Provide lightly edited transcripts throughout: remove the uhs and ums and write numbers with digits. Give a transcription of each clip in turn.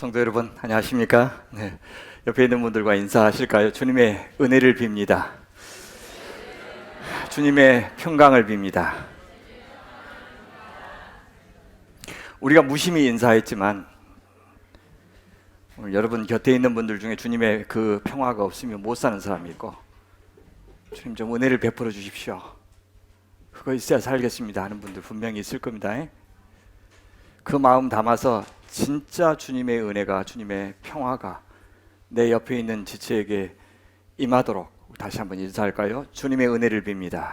성도 여러분, 안녕하십니까? 네, 옆에 있는 분들과 인사하실까요? 주님의 은혜를 빕니다. 주님의 평강을 빕니다. 우리가 무심히 인사했지만 오늘 여러분 곁에 있는 분들 중에 주님의 그 평화가 없으면 못 사는 사람이 있고, 주님 좀 은혜를 베풀어 주십시오, 그거 있어야 살겠습니다 하는 분들 분명히 있을 겁니다. 그 마음 담아서 진짜 주님의 은혜가, 주님의 평화가 내 옆에 있는 지체에게 임하도록 다시 한번 인사할까요? 주님의 은혜를 빕니다.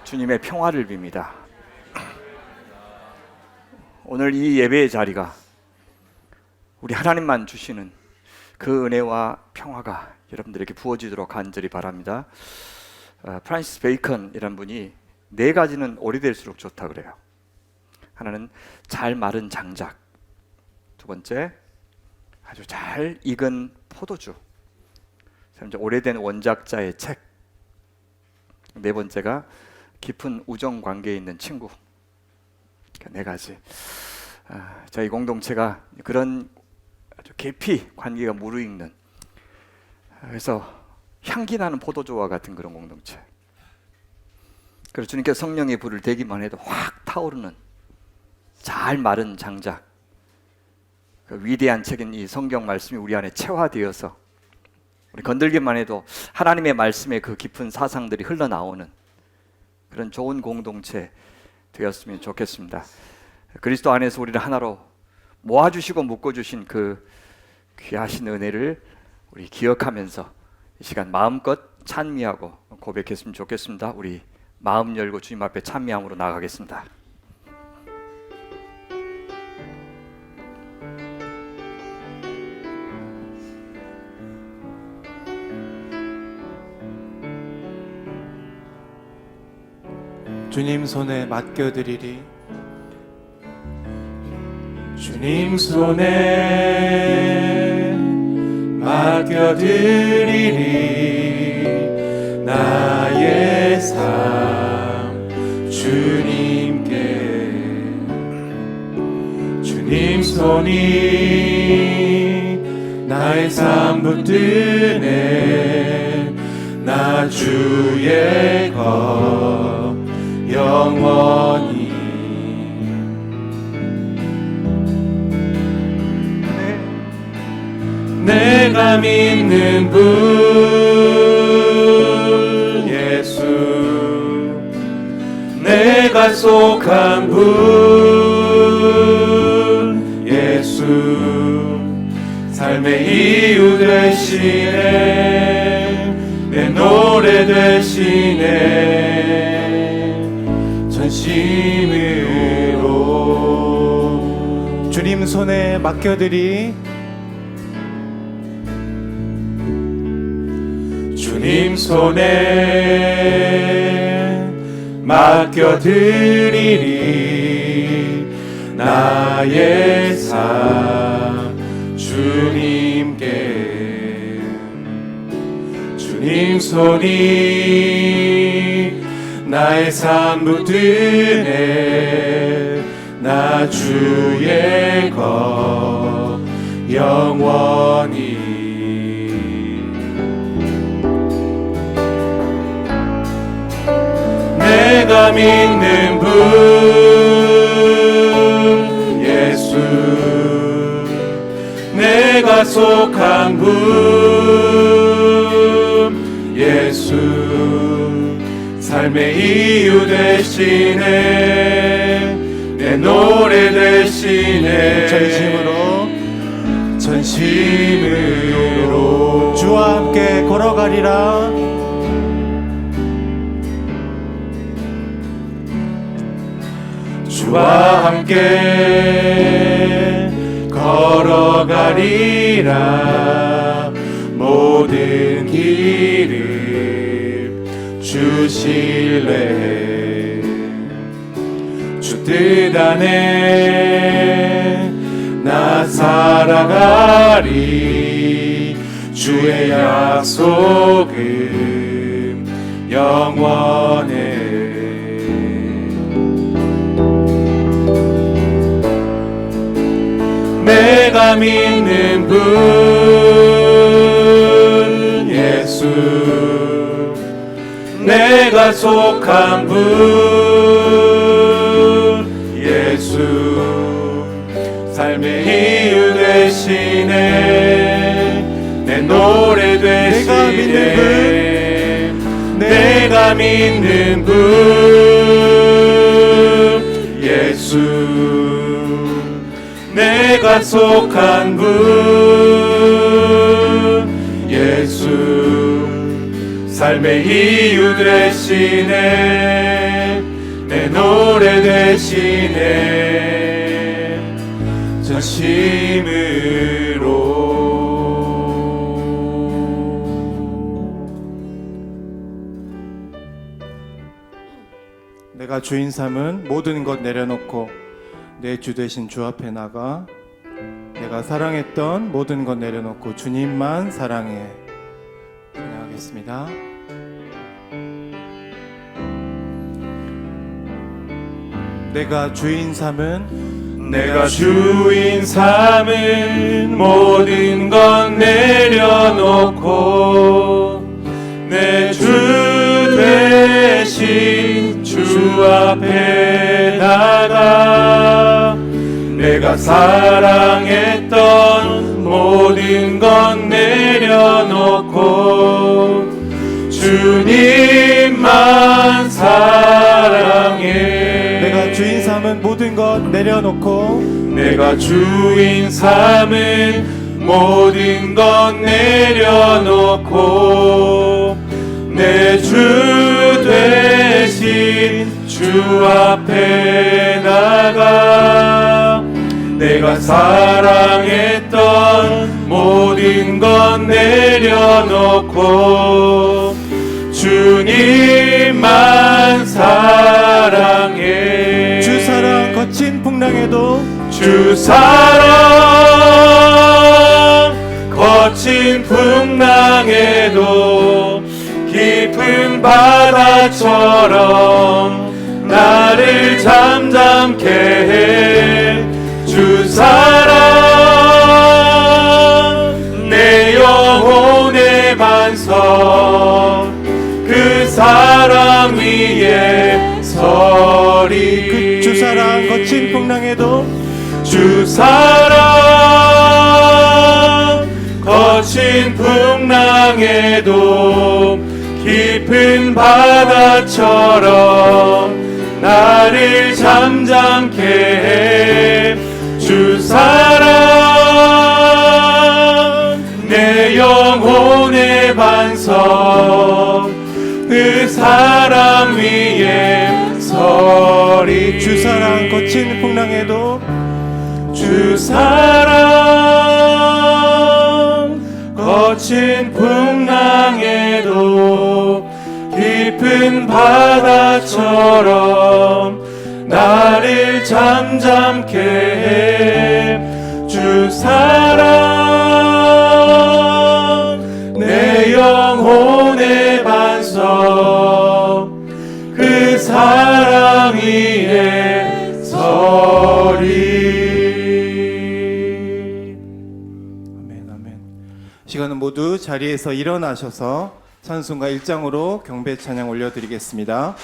주님의 평화를 빕니다. 오늘 이 예배의 자리가 우리 하나님만 주시는 그 은혜와 평화가 여러분들에게 부어지도록 간절히 바랍니다. 프란시스 베이컨이라는 분이 4가지는 오래될수록 좋다 그래요. 하나는 잘 마른 장작, 두 번째 아주 잘 익은 포도주, 세 번째 오래된 원작자의 책, 네 번째가 깊은 우정 관계에 있는 친구. 4가지. 저희 공동체가 그런 아주 깊이 관계가 무르익는, 그래서 향기 나는 포도주와 같은 그런 공동체. 그래서 주님께서 성령의 불을 대기만 해도 확 타오르는 잘 마른 장작, 그 위대한 책인 이 성경 말씀이 우리 안에 체화되어서 우리 건들기만 해도 하나님의 말씀의 그 깊은 사상들이 흘러나오는 그런 좋은 공동체 되었으면 좋겠습니다. 그리스도 안에서 우리를 하나로 모아주시고 묶어주신 그 귀하신 은혜를 우리 기억하면서 이 시간 마음껏 찬미하고 고백했으면 좋겠습니다. 우리 마음 열고 주님 앞에 찬미함으로 나가겠습니다. 주님 손에 맡겨드리리. 주님 손에 맡겨드리리. 나의 삶 주님께. 주님 손이 나의 삶 붙드네. 나 주의 것 영원히. 내가 믿는 분 예수, 내가 속한 분 예수, 삶의 이유 되시네. 내 노래 되시네. 전심으로 주님 손에 맡겨드리. 주님 손에 맡겨드리리. 나의 삶 주님께. 주님 손이 나의 삶 붙드네. 나 주의 것 영원히. 내가 믿는 분 예수, 내가 속한 분 예수, 삶의 이유 되시네. 내 노래 되시네. 전심으로 주와 함께 걸어가리라. 주와 함께 걸어가리라. 모든 길을 주실래. 주 뜻 안에 나 살아가리. 주의 약속은 영원해. 내가 믿는 분 예수 내가 속한 분 예수 삶의 이유 되시네 내 노래 되시네 내가 믿는 분 예수 내가 속한 분 예수 삶의 이유 되시네 내 노래 되시네 전심으로 내가 주인 삼은 모든 것 내려놓고 내 주 되신 주 앞에 나가 내가 사랑했던 모든 것 내려놓고 주님만 사랑해. 찬양하겠습니다. 내가 주인 삼은 내가 주인 삼은 모든 것 내려놓고 내 주 되신 주 앞에 나가 내가 사랑했던 모든 것 내려놓고 주님만 사랑해 내가 주인 삼은 모든 것 내려놓고 내가 주인 삼은 모든 것 내려놓고 내 주 되신 주 앞에 나가 내가 사랑했던 모든 것 내려놓고 주님만 사랑해 주 사랑 거친 풍랑에도 주 사랑 거친 풍랑에도 깊은 바다처럼 나를 잠잠케 해 주 사랑 내 영혼의 반석 그 사랑 위에 서리 그 주 사랑 거친 풍랑에도 주 사랑 거친 풍랑에도 깊은 바다처럼 나를 잠잠케 해 주 사랑 내 영혼의 반석 그 사랑 위에 서리 주 사랑 거친 풍랑에도 주 사랑 거친 풍랑에도 깊은 바다처럼 나를 잠잠케 해 주 사랑 내 영혼의 반석 그 사랑 위에 서리 아멘 아멘. 시간은 모두 자리에서 일어나셔서 찬송가 1장으로 경배 찬양 올려드리겠습니다.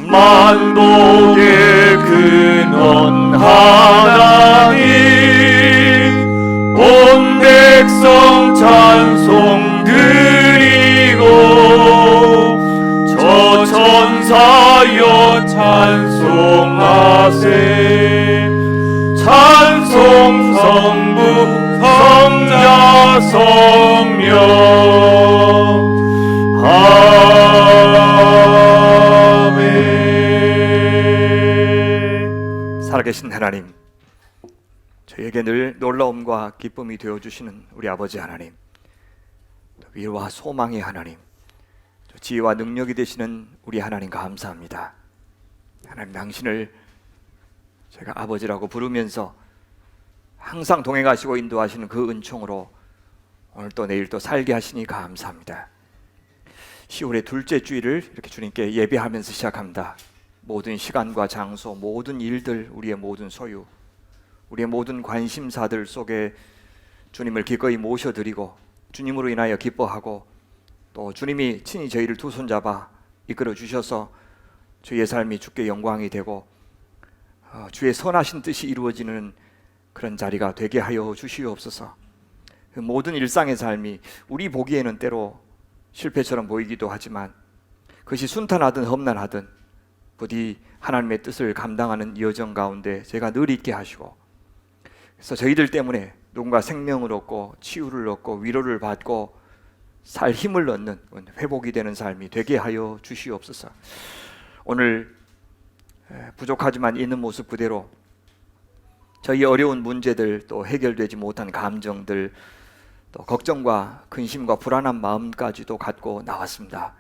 만복의 근원 하나님 온 백성 찬송 드리고 저 천사여 찬송하세 찬송 성부 성자 성령 살아계신 하나님, 저희에게 늘 놀라움과 기쁨이 되어주시는 우리 아버지 하나님, 위로와 소망의 하나님, 지혜와 능력이 되시는 우리 하나님 감사합니다. 하나님, 당신을 제가 아버지라고 부르면서 항상 동행하시고 인도하시는 그 은총으로 오늘 또 내일 또 살게 하시니 감사합니다. 10월의 둘째 주일을 이렇게 주님께 예배하면서 시작합니다. 모든 시간과 장소, 모든 일들, 우리의 모든 소유 우리의 모든 관심사들 속에 주님을 기꺼이 모셔드리고 주님으로 인하여 기뻐하고 또 주님이 친히 저희를 두 손잡아 이끌어 주셔서 주의 삶이 주께 영광이 되고 주의 선하신 뜻이 이루어지는 그런 자리가 되게 하여 주시옵소서. 그 모든 일상의 삶이 우리 보기에는 때로 실패처럼 보이기도 하지만 그것이 순탄하든 험난하든 부디 하나님의 뜻을 감당하는 이 여정 가운데 제가 늘 있게 하시고, 그래서 저희들 때문에 누군가 생명을 얻고 치유를 얻고 위로를 받고 살 힘을 얻는 회복이 되는 삶이 되게 하여 주시옵소서. 오늘 부족하지만 있는 모습 그대로 저희 어려운 문제들, 또 해결되지 못한 감정들, 또 걱정과 근심과 불안한 마음까지도 갖고 나왔습니다.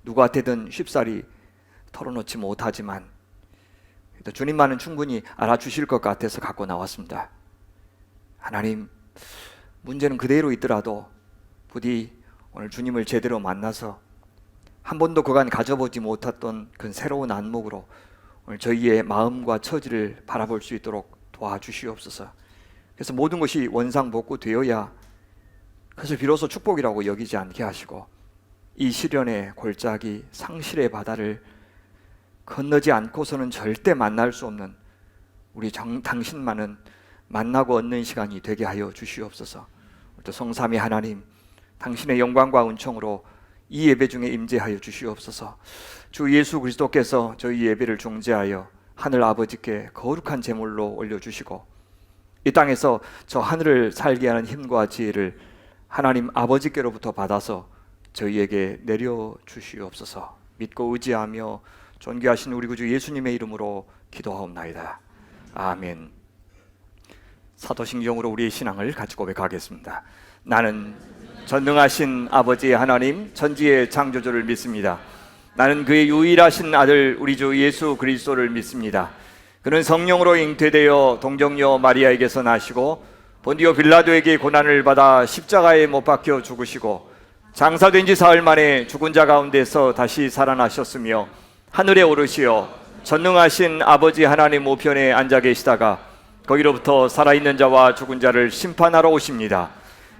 누구한테든 쉽사리 털어놓지 못하지만 주님만은 충분히 알아주실 것 같아서 갖고 나왔습니다. 하나님, 문제는 그대로 있더라도 부디 오늘 주님을 제대로 만나서 한 번도 그간 가져보지 못했던 그 새로운 안목으로 오늘 저희의 마음과 처지를 바라볼 수 있도록 도와주시옵소서. 그래서 모든 것이 원상복구되어야 그것을 비로소 축복이라고 여기지 않게 하시고 이 시련의 골짜기 상실의 바다를 건너지 않고서는 절대 만날 수 없는 우리 당신만은 만나고 얻는 시간이 되게 하여 주시옵소서. 또 성삼위 하나님, 당신의 영광과 은총으로 이 예배 중에 임재하여 주시옵소서. 주 예수 그리스도께서 저희 예배를 중재하여 하늘 아버지께 거룩한 제물로 올려주시고 이 땅에서 저 하늘을 살게 하는 힘과 지혜를 하나님 아버지께로부터 받아서 저희에게 내려주시옵소서. 믿고 의지하며 존귀하신 우리 구주 예수님의 이름으로 기도하옵나이다. 아멘. 사도신경으로 우리의 신앙을 같이 고백하겠습니다. 나는 전능하신 아버지 하나님 천지의 창조주를 믿습니다. 나는 그의 유일하신 아들 우리 주 예수 그리스도를 믿습니다. 그는 성령으로 잉태되어 동정녀 마리아에게서 나시고 본디오 빌라도에게 고난을 받아 십자가에 못 박혀 죽으시고 장사된 지 사흘 만에 죽은 자 가운데서 다시 살아나셨으며 하늘에 오르시어 전능하신 아버지 하나님 우편에 앉아 계시다가 거기로부터 살아있는 자와 죽은 자를 심판하러 오십니다.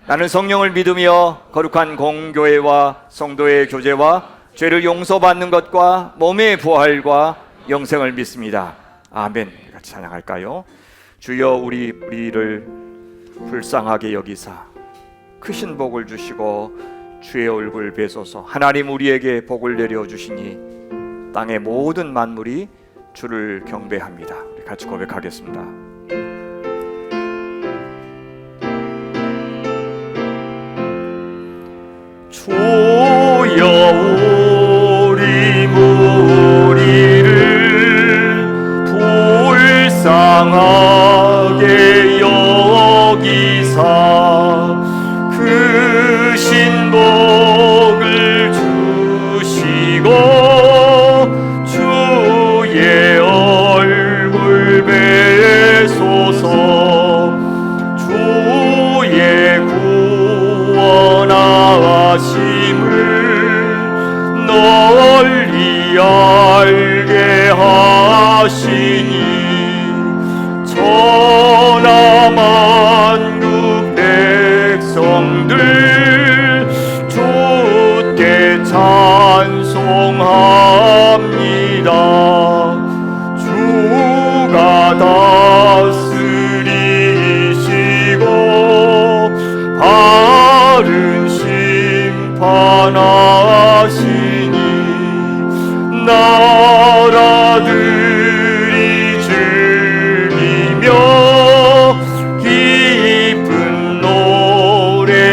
나는 성령을 믿으며 거룩한 공교회와 성도의 교제와 죄를 용서받는 것과 몸의 부활과 영생을 믿습니다. 아멘. 같이 찬양할까요? 주여 우리를 불쌍하게 여기사 크신 복을 주시고 주의 얼굴 뵈소서. 하나님 우리에게 복을 내려주시니 땅의 모든 만물이 주를 경배합니다. 우리 같이 고백하겠습니다. 주여 우리 무리를 불쌍하게 여기사 크신 복을 주시고 주의 얼굴 뵈소서. 주의 구원하심을 널리 알게 하시니 천하 만국 백성들 주께 찬송합니다. 주가 다스리시고 바른 심판하시니 나라들이 즐기며 기쁜 노래합니다.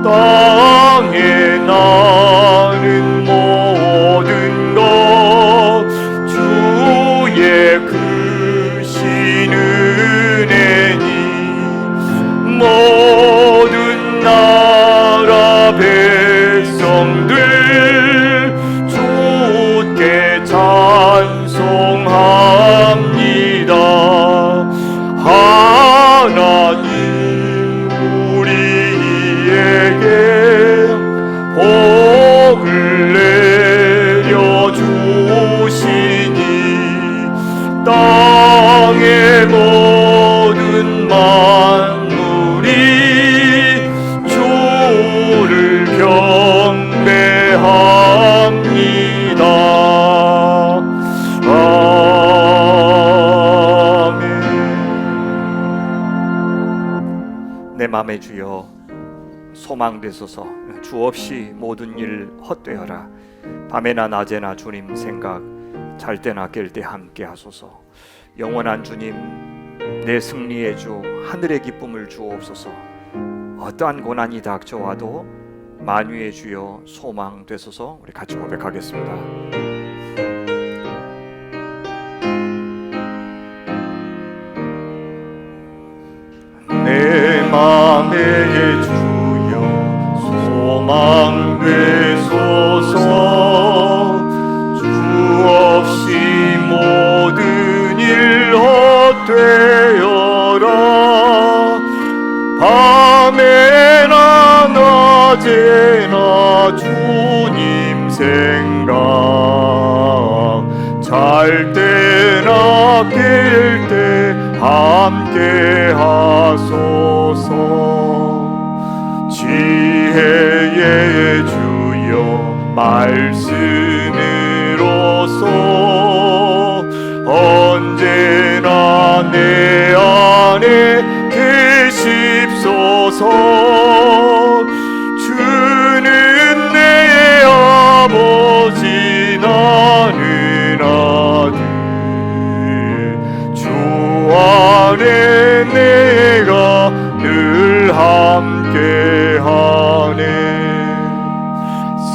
땅에 나는 모든 것 주의 크신 은혜니 모든 나 마음에 주여 소망되소서. 주 없이 모든 일 헛되어라. 밤에나 낮에나 주님 생각, 잘 때나 깰 때 함께 하소서. 영원한 주님, 내 승리의 주, 하늘의 기쁨을 주옵소서. 어떠한 고난이 닥쳐와도 만유의 주여 소망 되소서. 우리 같이 고백하겠습니다. 내 맘에 주여 소망 되소서. 주 없이 모든 일 헛되어라. 밤에나 낮에나 주님 생각, 잘 때나 깰 때 함께 하소서. 지혜의 주여 말씀으로서 언제나 내 안에 계십소서. 주는 내 아버지, 나는 아들. 주 안에 내가 늘 함께하네.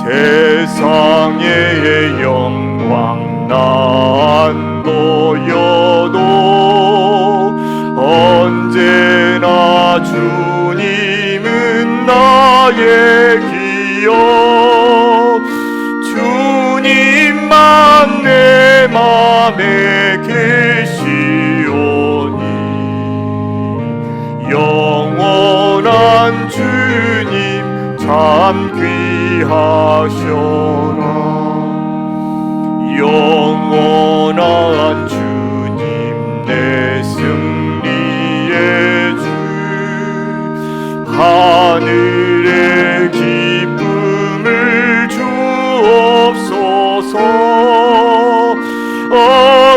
세상의 영광 난 보여도 언제나 주님은 나의 기억. 주님만 내 맘에 계시오니 영원한 주님 참 귀하셔라. 영원한 주님 내 승리의 주, 하늘의 기쁨을 주옵소서.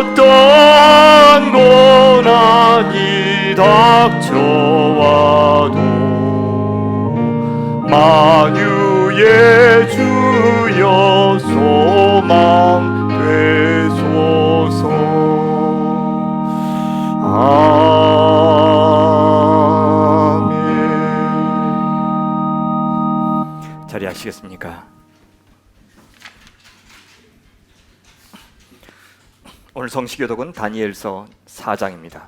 어떠한 고난이 닥쳐와도 만유의 주여 소망 되소서. 아멘. 자리하시겠습니까? 오늘 성시교독은 다니엘서 4장입니다.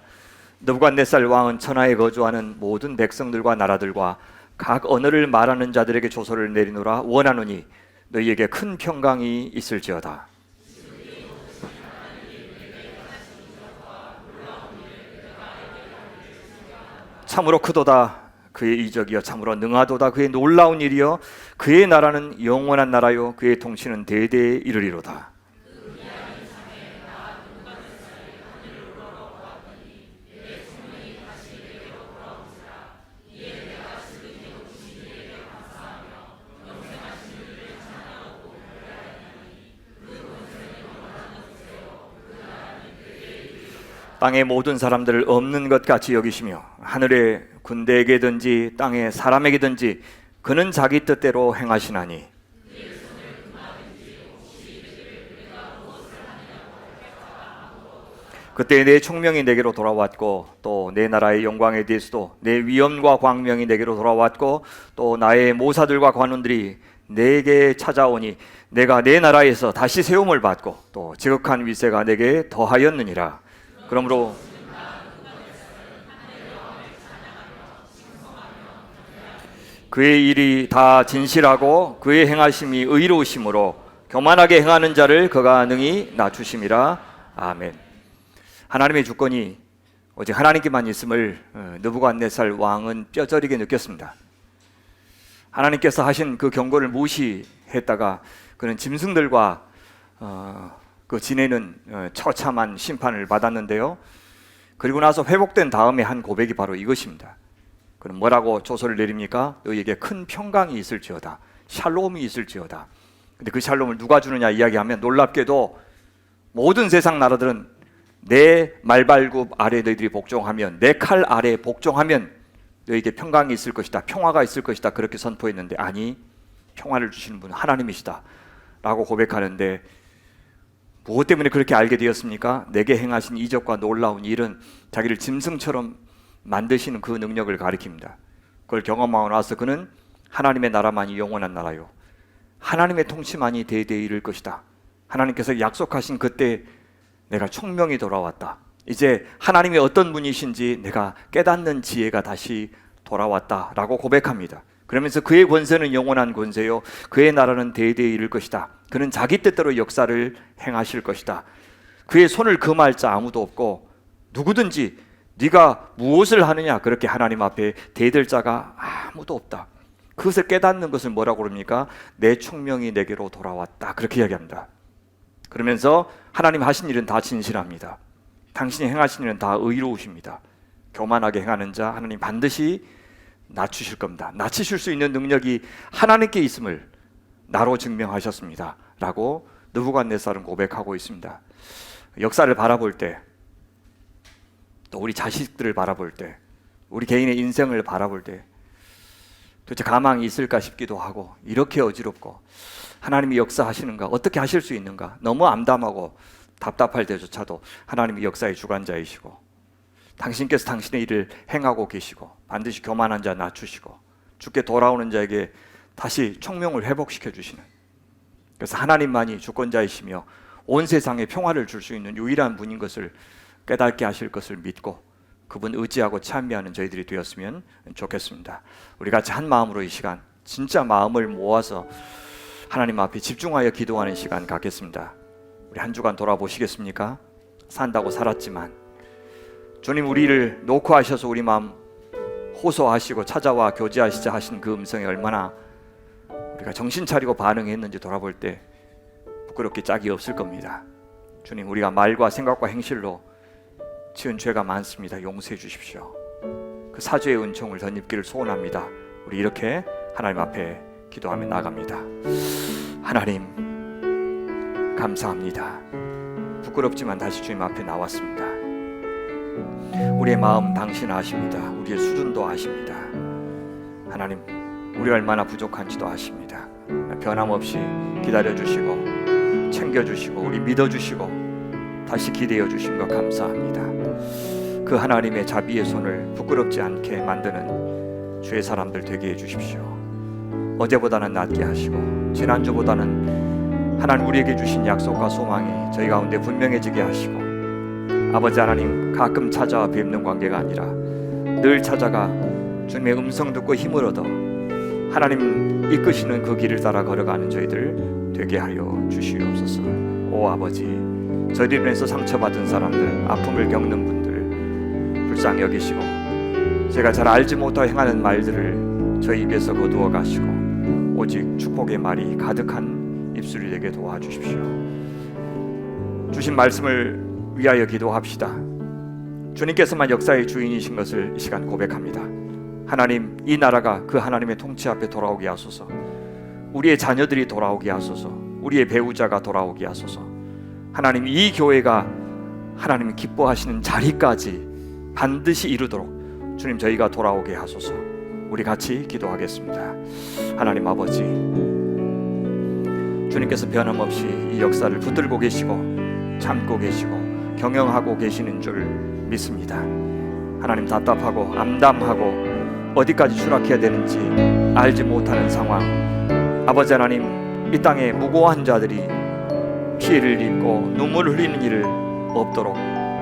느부갓네살 왕은 천하에 거주하는 모든 백성들과 나라들과 각 언어를 말하는 자들에게 조서를 내리노라. 원하노니 너희에게 큰 평강이 있을지어다. 참으로 크도다 그의 이적이여, 참으로 능하도다 그의 놀라운 일이여. 그의 나라는 영원한 나라요, 그의 통치는 대대에 이르리로다. 땅의 모든 사람들을 없는 것 같이 여기시며 하늘의 군대에게든지 땅의 사람에게든지 그는 자기 뜻대로 행하시나니, 그때 내 총명이 내게로 돌아왔고 또 내 나라의 영광에 대해서도 내 위엄과 광명이 내게로 돌아왔고 또 나의 모사들과 관원들이 내게 찾아오니 내가 내 나라에서 다시 세움을 받고 또 지극한 위세가 내게 더하였느니라. 그러므로 그의 일이 다 진실하고 그의 행하심이 의로우심으로 교만하게 행하는 자를 그가 능히 낮추심이라. 아멘. 하나님의 주권이 오직 하나님께만 있음을 느부갓네살 왕은 뼈저리게 느꼈습니다. 하나님께서 하신 그 경고를 무시했다가 그는 짐승들과 그 지내는 처참한 심판을 받았는데요. 그리고 나서 회복된 다음에 한 고백이 바로 이것입니다. 그럼 뭐라고 조서를 내립니까? 너희에게 큰 평강이 있을지어다, 샬롬이 있을지어다. 근데 그 샬롬을 누가 주느냐 이야기하면 놀랍게도 모든 세상 나라들은 내 말발굽 아래 너희들이 복종하면, 내 칼 아래 복종하면 너에게 평강이 있을 것이다, 평화가 있을 것이다 그렇게 선포했는데 아니, 평화를 주시는 분은 하나님이시다 라고 고백하는데 무엇 때문에 그렇게 알게 되었습니까? 내게 행하신 이적과 놀라운 일은 자기를 짐승처럼 만드시는 그 능력을 가리킵니다. 그걸 경험하고 나서 그는 하나님의 나라만이 영원한 나라요, 하나님의 통치만이 대대에 이를 것이다, 하나님께서 약속하신 그때 내가 총명이 돌아왔다, 이제 하나님이 어떤 분이신지 내가 깨닫는 지혜가 다시 돌아왔다 라고 고백합니다. 그러면서 그의 권세는 영원한 권세요, 그의 나라는 대대에 이를 것이다, 그는 자기 뜻대로 역사를 행하실 것이다, 그의 손을 금할 자 아무도 없고 누구든지 네가 무엇을 하느냐 그렇게 하나님 앞에 대들 자가 아무도 없다. 그것을 깨닫는 것을 뭐라고 그럽니까? 내 총명이 내게로 돌아왔다 그렇게 이야기합니다. 그러면서 하나님 하신 일은 다 진실합니다. 당신이 행하신 일은 다 의로우십니다. 교만하게 행하는 자 하나님 반드시 낮추실 겁니다. 낮추실 수 있는 능력이 하나님께 있음을 나로 증명하셨습니다 라고 느부갓네살은 고백하고 있습니다. 역사를 바라볼 때, 또 우리 자식들을 바라볼 때, 우리 개인의 인생을 바라볼 때 도대체 가망이 있을까 싶기도 하고, 이렇게 어지럽고 하나님이 역사하시는가, 어떻게 하실 수 있는가, 너무 암담하고 답답할 때조차도 하나님이 역사의 주관자이시고 당신께서 당신의 일을 행하고 계시고 반드시 교만한 자 낮추시고 주께 돌아오는 자에게 다시 총명을 회복시켜 주시는, 그래서 하나님만이 주권자이시며 온 세상에 평화를 줄 수 있는 유일한 분인 것을 깨닫게 하실 것을 믿고 그분 의지하고 찬미하는 저희들이 되었으면 좋겠습니다. 우리 같이 한 마음으로 이 시간 진짜 마음을 모아서 하나님 앞에 집중하여 기도하는 시간 갖겠습니다. 우리 한 주간 돌아보시겠습니까? 산다고 살았지만 주님 우리를 놓고 하셔서 우리 마음 호소하시고 찾아와 교제하시자 하신 그 음성에 얼마나 우리가 정신 차리고 반응했는지 돌아볼 때 부끄럽게 짝이 없을 겁니다. 주님, 우리가 말과 생각과 행실로 지은 죄가 많습니다. 용서해 주십시오. 그 사죄의 은총을 덧입기를 소원합니다. 우리 이렇게 하나님 앞에 기도하며 나갑니다. 하나님 감사합니다. 부끄럽지만 다시 주님 앞에 나왔습니다. 우리의 마음 당신 아십니다. 우리의 수준도 아십니다. 하나님, 우리가 얼마나 부족한지도 아십니다. 변함없이 기다려주시고 챙겨주시고 우리 믿어주시고 다시 기대어 주신 것 감사합니다. 그 하나님의 자비의 손을 부끄럽지 않게 만드는 주의 사람들 되게 해주십시오. 어제보다는 낫게 하시고 지난주보다는 하나님 우리에게 주신 약속과 소망이 저희 가운데 분명해지게 하시고, 아버지 하나님, 가끔 찾아와 뵙는 관계가 아니라 늘 찾아가 주님의 음성 듣고 힘을 얻어 하나님 이끄시는 그 길을 따라 걸어가는 저희들 되게 하여 주시옵소서. 오 아버지, 저희들 인해서 상처받은 사람들, 아픔을 겪는 분들 불쌍히 여기시고 제가 잘 알지 못하고 행하는 말들을 저희 입에서 거두어 가시고 오직 축복의 말이 가득한 입술이 되게 도와주십시오. 주신 말씀을 위하여 기도합시다. 주님께서만 역사의 주인이신 것을 이 시간 고백합니다. 하나님, 이 나라가 그 하나님의 통치 앞에 돌아오게 하소서. 우리의 자녀들이 돌아오게 하소서. 우리의 배우자가 돌아오게 하소서. 하나님, 이 교회가 하나님 기뻐하시는 자리까지 반드시 이루도록 주님 저희가 돌아오게 하소서. 우리 같이 기도하겠습니다. 하나님 아버지, 주님께서 변함없이 이 역사를 붙들고 계시고 참고 계시고 경영하고 계시는 줄 믿습니다. 하나님, 답답하고 암담하고 어디까지 추락해야 되는지 알지 못하는 상황, 아버지 하나님, 이 땅에 무고한 자들이 피해를 입고 눈물을 흘리는 일을 없도록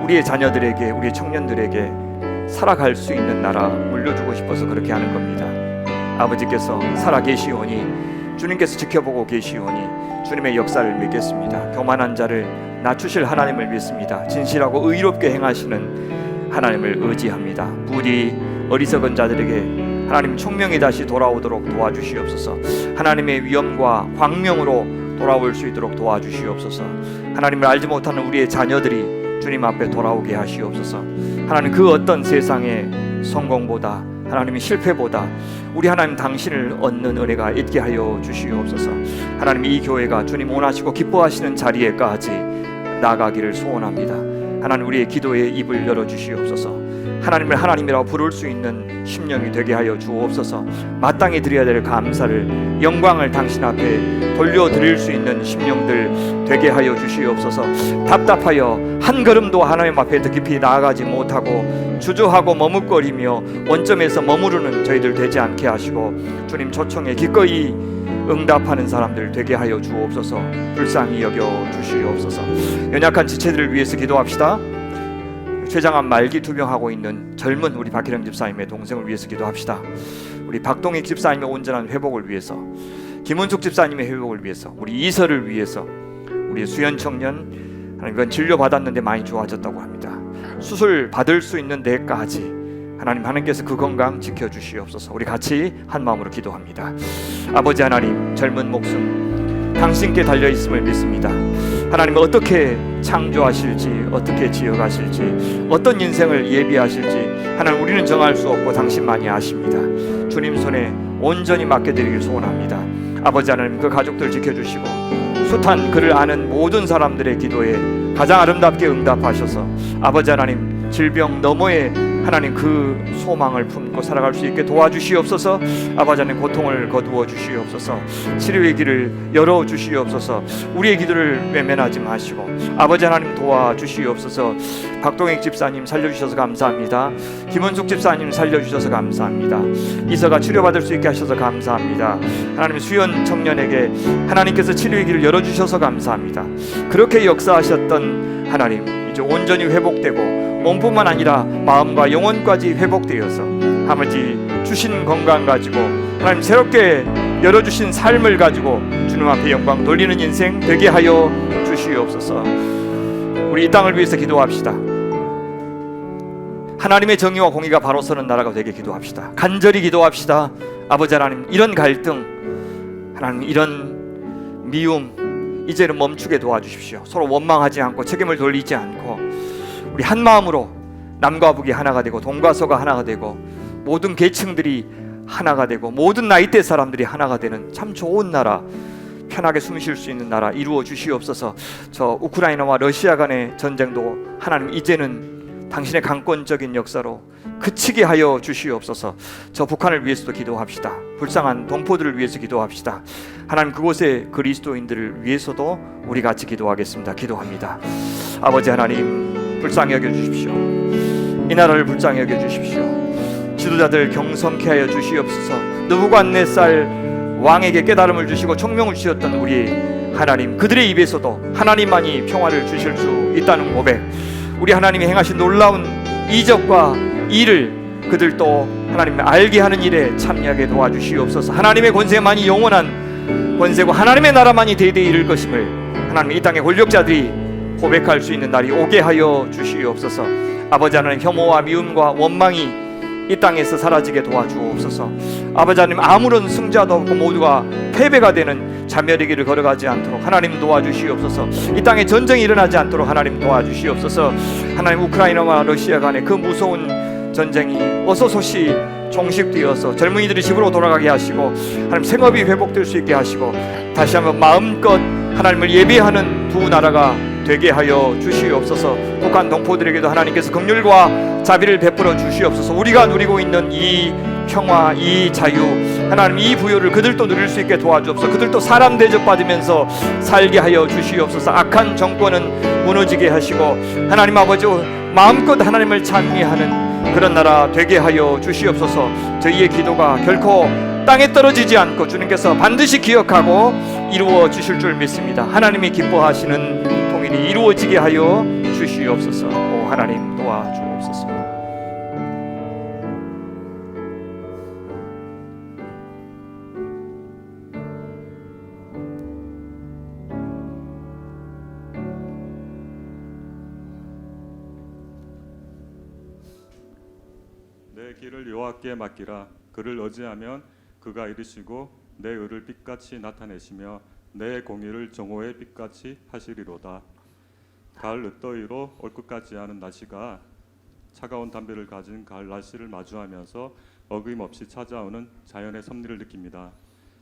우리의 자녀들에게, 우리 청년들에게 살아갈 수 있는 나라 물려주고 싶어서 그렇게 하는 겁니다. 아버지께서 살아계시오니, 주님께서 지켜보고 계시오니 주님의 역사를 믿겠습니다. 교만한 자를 낮추실 하나님을 믿습니다. 진실하고 의롭게 행하시는 하나님을 의지합니다. 부디 어리석은 자들에게 하나님 총명이 다시 돌아오도록 도와주시옵소서. 하나님의 위엄과 광명으로 돌아올 수 있도록 도와주시옵소서. 하나님을 알지 못하는 우리의 자녀들이 주님 앞에 돌아오게 하시옵소서. 하나님, 그 어떤 세상의 성공보다, 하나님의 실패보다 우리 하나님 당신을 얻는 은혜가 있게 하여 주시옵소서. 하나님, 이 교회가 주님 원하시고 기뻐하시는 자리에까지 나아가기를 소원합니다. 하나님 우리의 기도의 입을 열어주시옵소서. 하나님을 하나님이라고 부를 수 있는 심령이 되게 하여 주옵소서. 마땅히 드려야 될 감사를, 영광을 당신 앞에 돌려드릴 수 있는 심령들 되게 하여 주시옵소서. 답답하여 한 걸음도 하나님 앞에 더 깊이 나아가지 못하고 주저하고 머뭇거리며 원점에서 머무르는 저희들 되지 않게 하시고, 주님 초청에 기꺼이 응답하는 사람들 되게 하여 주옵소서. 불쌍히 여겨 주시옵소서. 연약한 지체들을 위해서 기도합시다. 췌장암 말기 투병하고 있는 젊은 우리 박희령 집사님의 동생을 위해서 기도합시다. 우리 박동익 집사님의 온전한 회복을 위해서, 김은숙 집사님의 회복을 위해서, 우리 이설을 위해서, 우리 수연 청년, 하나님 이건 진료 받았는데 많이 좋아졌다고 합니다. 수술 받을 수 있는 데까지 하나님께서 그 건강 지켜주시옵소서. 우리 같이 한 마음으로 기도합니다. 아버지 하나님, 젊은 목숨 당신께 달려있음을 믿습니다. 하나님 어떻게 창조하실지, 어떻게 지어가실지, 어떤 인생을 예비하실지 하나님 우리는 정할 수 없고 당신만이 아십니다. 주님 손에 온전히 맡겨드리길 소원합니다. 아버지 하나님, 그 가족들 지켜주시고 숱한 그를 아는 모든 사람들의 기도에 가장 아름답게 응답하셔서 아버지 하나님, 질병 너머에 하나님 그 소망을 품고 살아갈 수 있게 도와주시옵소서. 아버지 하나님, 고통을 거두어 주시옵소서. 치료의 길을 열어주시옵소서. 우리의 기도를 외면하지 마시고 아버지 하나님 도와주시옵소서. 박동익 집사님 살려주셔서 감사합니다. 김은숙 집사님 살려주셔서 감사합니다. 이서가 치료받을 수 있게 하셔서 감사합니다. 하나님, 수연 청년에게 하나님께서 치료의 길을 열어주셔서 감사합니다. 그렇게 역사하셨던 하나님, 이제 온전히 회복되고 몸뿐만 아니라 마음과 영혼까지 회복되어서 아버지 주신 건강 가지고 하나님 새롭게 열어주신 삶을 가지고 주님 앞에 영광 돌리는 인생 되게 하여 주시옵소서. 우리 이 땅을 위해서 기도합시다. 하나님의 정의와 공의가 바로 서는 나라가 되게 기도합시다. 간절히 기도합시다. 아버지 하나님, 이런 갈등, 하나님 이런 미움 이제는 멈추게 도와주십시오. 서로 원망하지 않고 책임을 돌리지 않고 우리 한 마음으로 남과 북이 하나가 되고 동과 서가 하나가 되고 모든 계층들이 하나가 되고 모든 나이대 사람들이 하나가 되는 참 좋은 나라, 편하게 숨 쉴 수 있는 나라 이루어 주시옵소서. 저 우크라이나와 러시아 간의 전쟁도 하나님 이제는 당신의 강권적인 역사로 그치게 하여 주시옵소서. 저 북한을 위해서도 기도합시다. 불쌍한 동포들을 위해서 기도합시다. 하나님, 그곳의 그리스도인들을 위해서도 우리 같이 기도하겠습니다. 기도합니다. 아버지 하나님, 불쌍히 여겨주십시오. 이 나라를 불쌍히 여겨주십시오. 지도자들 경성케 하여 주시옵소서. 느부갓네살 왕에게 깨달음을 주시고 총명을 주셨던 우리 하나님, 그들의 입에서도 하나님만이 평화를 주실 수 있다는 고백, 우리 하나님이 행하신 놀라운 이적과 일을 그들도 하나님 알게 하는 일에 참여하게 도와주시옵소서. 하나님의 권세만이 영원한 권세고 하나님의 나라만이 대대히 이를 것임을 하나님 이 땅의 권력자들이 고백할 수 있는 날이 오게 하여 주시옵소서. 아버지 하나님, 혐오와 미움과 원망이 이 땅에서 사라지게 도와주옵소서. 아버지 하나님, 아무런 승자도 없고 모두가 패배가 되는 자멸의 길을 걸어가지 않도록 하나님 도와주시옵소서. 이 땅에 전쟁이 일어나지 않도록 하나님 도와주시옵소서. 하나님, 우크라이나와 러시아 간의 그 무서운 전쟁이 어서소시 종식되어서 젊은이들이 집으로 돌아가게 하시고 하나님 생업이 회복될 수 있게 하시고 다시 한번 마음껏 하나님을 예배하는 두 나라가 되게 하여 주시옵소서. 북한 동포들에게도 하나님께서 긍휼과 자비를 베풀어 주시옵소서. 우리가 누리고 있는 이 평화, 이 자유, 하나님 이 부요를 그들도 누릴 수 있게 도와주옵소서. 그들도 사람 대접받으면서 살게 하여 주시옵소서. 악한 정권은 무너지게 하시고 하나님 아버지, 마음껏 하나님을 찬미하는 그런 나라 되게 하여 주시옵소서. 저희의 기도가 결코 땅에 떨어지지 않고 주님께서 반드시 기억하고 이루어 주실 줄 믿습니다. 하나님이 기뻐하시는 통일이 이루어지게 하여 주시옵소서. 오 하나님, 도와주옵소서. 내 길을 여호와께 맡기라. 그를 의지하면 그가 이르시고 내 의를 빛같이 나타내시며 내 공의를 정오의 빛같이 하시리로다. 가을 늦더위로 올 것 같지 않은 날씨가 차가운 담배를 가진 가을 날씨를 마주하면서 어김없이 찾아오는 자연의 섭리를 느낍니다.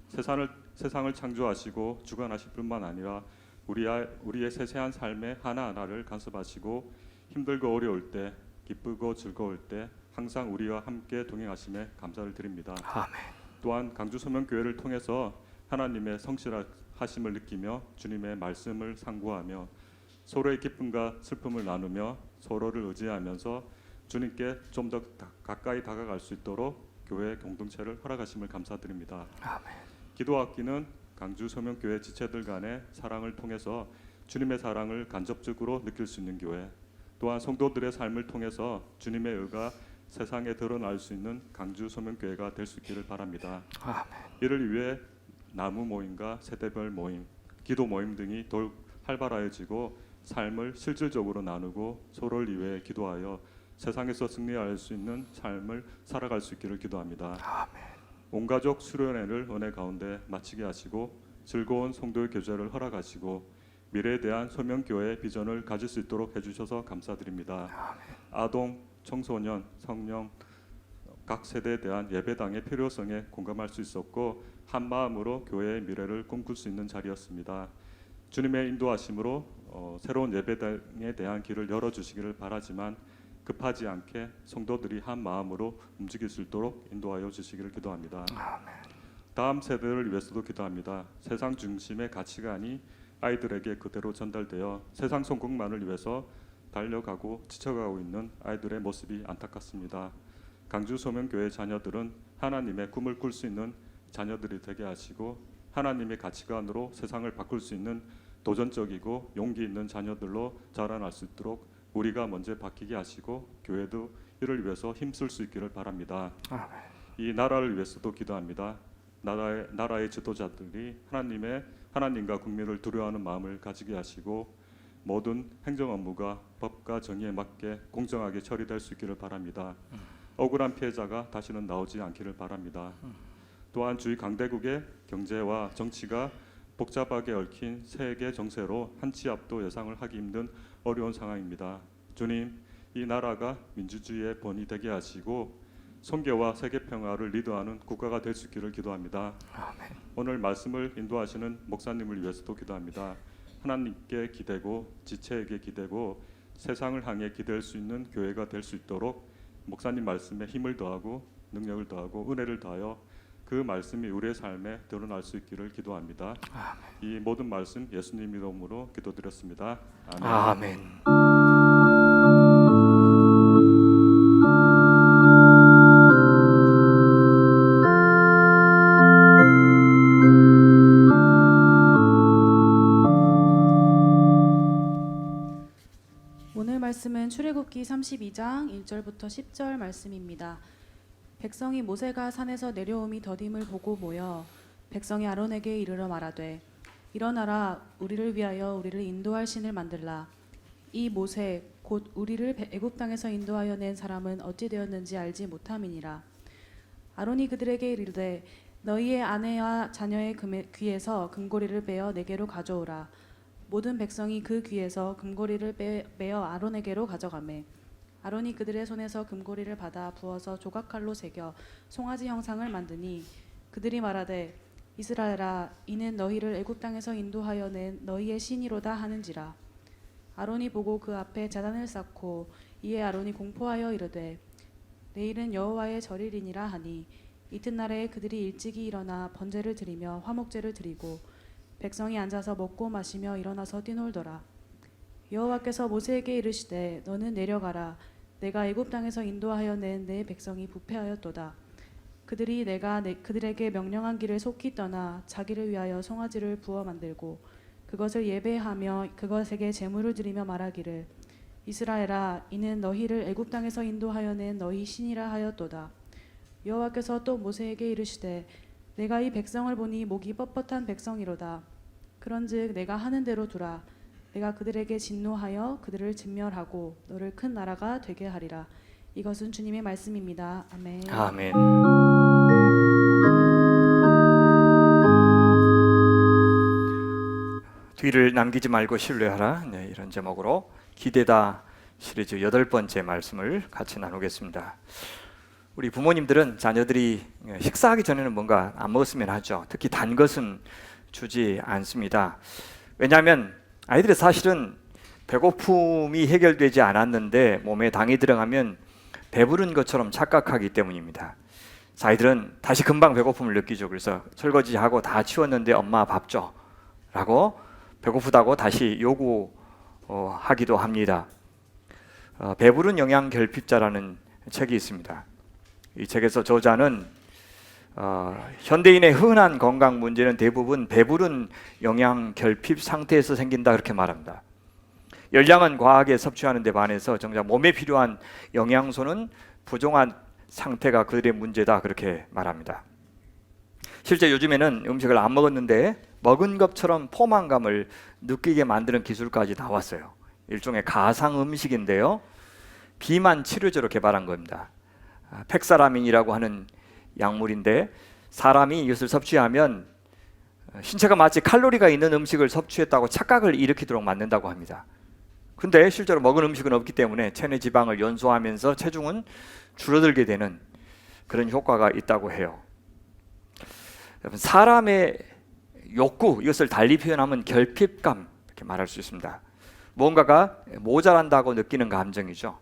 세상을 창조하시고 주관하실 뿐만 아니라 우리의 세세한 삶의 하나하나를 간섭하시고 힘들고 어려울 때, 기쁘고 즐거울 때 항상 우리와 함께 동행하심에 감사를 드립니다. 아멘. 또한 강주 소명교회를 통해서 하나님의 성실하심을 느끼며 주님의 말씀을 상고하며 서로의 기쁨과 슬픔을 나누며 서로를 의지하면서 주님께 좀 더 가까이 다가갈 수 있도록 교회 공동체를 허락하심을 감사드립니다. 아멘. 기도학기는 강주 소명교회 지체들 간의 사랑을 통해서 주님의 사랑을 간접적으로 느낄 수 있는 교회, 또한 성도들의 삶을 통해서 주님의 의가 세상에 드러날 수 있는 강주 소명교회가 될 수 있기를 바랍니다. 아멘. 이를 위해 나무 모임과 세대별 모임, 기도 모임 등이 더욱 활발해지고 삶을 실질적으로 나누고 서로를 위해 기도하여 세상에서 승리할 수 있는 삶을 살아갈 수 있기를 기도합니다. 아멘. 온 가족 수련회를 은혜 가운데 마치게 하시고 즐거운 성도의 교제를 허락하시고 미래에 대한 소명교회의 비전을 가질 수 있도록 해주셔서 감사드립니다. 아멘. 아동, 청소년, 성령 각 세대에 대한 예배당의 필요성에 공감할 수 있었고 한 마음으로 교회의 미래를 꿈꿀 수 있는 자리였습니다. 주님의 인도하심으로 새로운 예배당에 대한 길을 열어주시기를 바라지만 급하지 않게 성도들이 한 마음으로 움직일 수 있도록 인도하여 주시기를 기도합니다. 아멘. 다음 세대를 위해서도 기도합니다. 세상 중심의 가치관이 아이들에게 그대로 전달되어 세상 성공만을 위해서 달려가고 지쳐가고 있는 아이들의 모습이 안타깝습니다. 강주 소명교회 자녀들은 하나님의 꿈을 꿀 수 있는 자녀들이 되게 하시고 하나님의 가치관으로 세상을 바꿀 수 있는 도전적이고 용기 있는 자녀들로 자라날 수 있도록 우리가 먼저 바뀌게 하시고 교회도 이를 위해서 힘쓸 수 있기를 바랍니다. 아멘. 이 나라를 위해서도 기도합니다. 나라의 지도자들이 하나님과 국민을 두려워하는 마음을 가지게 하시고 모든 행정 업무가 법과 정의에 맞게 공정하게 처리될 수 있기를 바랍니다. 억울한 피해자가 다시는 나오지 않기를 바랍니다. 또한 주위 강대국의 경제와 정치가 복잡하게 얽힌 세계 정세로 한 치 앞도 예상을 하기 힘든 어려운 상황입니다. 주님, 이 나라가 민주주의의 본이 되게 하시고 선교와 세계 평화를 리드하는 국가가 될 수 있기를 기도합니다. 아멘. 오늘 말씀을 인도하시는 목사님을 위해서도 기도합니다. 하나님께 기대고 지체에게 기대고 세상을 향해 기댈 수 있는 교회가 될 수 있도록 목사님 말씀에 힘을 더하고 능력을 더하고 은혜를 더하여 그 말씀이 우리의 삶에 드러날 수 있기를 기도합니다. 아멘. 이 모든 말씀 예수님 이름으로 기도드렸습니다. 아멘. 아멘. 오늘 말씀은 출애굽기 32장 1절부터 10절 말씀입니다. 백성이 모세가 산에서 내려옴이 더딤을 보고 모여 백성이 아론에게 이르러 말하되 일어나라 우리를 위하여 우리를 인도할 신을 만들라. 이 모세 곧 우리를 애굽 땅에서 인도하여 낸 사람은 어찌 되었는지 알지 못함이니라. 아론이 그들에게 이르되 너희의 아내와 자녀의 귀에서 금고리를 빼어 내게로 가져오라. 모든 백성이 그 귀에서 금고리를 빼어 아론에게로 가져가매 아론이 그들의 손에서 금고리를 받아 부어서 조각칼로 새겨 송아지 형상을 만드니 그들이 말하되 이스라엘아 이는 너희를 애굽 땅에서 인도하여 낸 너희의 신이로다 하는지라. 아론이 보고 그 앞에 제단을 쌓고 이에 아론이 공포하여 이르되 내일은 여호와의 절일이니라 하니 이튿날에 그들이 일찍이 일어나 번제를 드리며 화목제를 드리고 백성이 앉아서 먹고 마시며 일어나서 뛰놀더라. 여호와께서 모세에게 이르시되 너는 내려가라. 내가 애굽 땅에서 인도하여 낸 내 백성이 부패하였도다. 그들이 내가 그들에게 명령한 길을 속히 떠나 자기를 위하여 송아지를 부어 만들고 그것을 예배하며 그것에게 제물을 드리며 말하기를 이스라엘아 이는 너희를 애굽 땅에서 인도하여 낸 너희 신이라 하였도다. 여호와께서 또 모세에게 이르시되 내가 이 백성을 보니 목이 뻣뻣한 백성이로다. 그런즉 내가 하는 대로 두라. 내가 그들에게 진노하여 그들을 진멸하고 너를 큰 나라가 되게 하리라. 이것은 주님의 말씀입니다. 아멘. 아멘. 뒤를 남기지 말고 신뢰하라. 네, 이런 제목으로 기대다 시리즈 8번째 말씀을 같이 나누겠습니다. 우리 부모님들은 자녀들이 식사하기 전에는 뭔가 안 먹었으면 하죠. 특히 단 것은 주지 않습니다. 왜냐하면 아이들이 사실은 배고픔이 해결되지 않았는데 몸에 당이 들어가면 배부른 것처럼 착각하기 때문입니다. 아이들은 다시 금방 배고픔을 느끼죠. 그래서 설거지하고 다 치웠는데 엄마 밥 줘 라고 배고프다고 다시 요구하기도 합니다. 배부른 영양 결핍자라는 책이 있습니다. 이 책에서 저자는 현대인의 흔한 건강 문제는 대부분 배부른 영양 결핍 상태에서 생긴다 그렇게 말합니다. 열량은 과하게 섭취하는 데 반해서 정작 몸에 필요한 영양소는 부족한 상태가 그들의 문제다 그렇게 말합니다. 실제 요즘에는 음식을 안 먹었는데 먹은 것처럼 포만감을 느끼게 만드는 기술까지 나왔어요. 일종의 가상 음식인데요. 비만 치료제로 개발한 겁니다. 팩사라민이라고 하는 약물인데 사람이 이것을 섭취하면 신체가 마치 칼로리가 있는 음식을 섭취했다고 착각을 일으키도록 만든다고 합니다. 근데 실제로 먹은 음식은 없기 때문에 체내 지방을 연소하면서 체중은 줄어들게 되는 그런 효과가 있다고 해요. 여러분, 사람의 욕구, 이것을 달리 표현하면 결핍감 이렇게 말할 수 있습니다. 뭔가가 모자란다고 느끼는 감정이죠.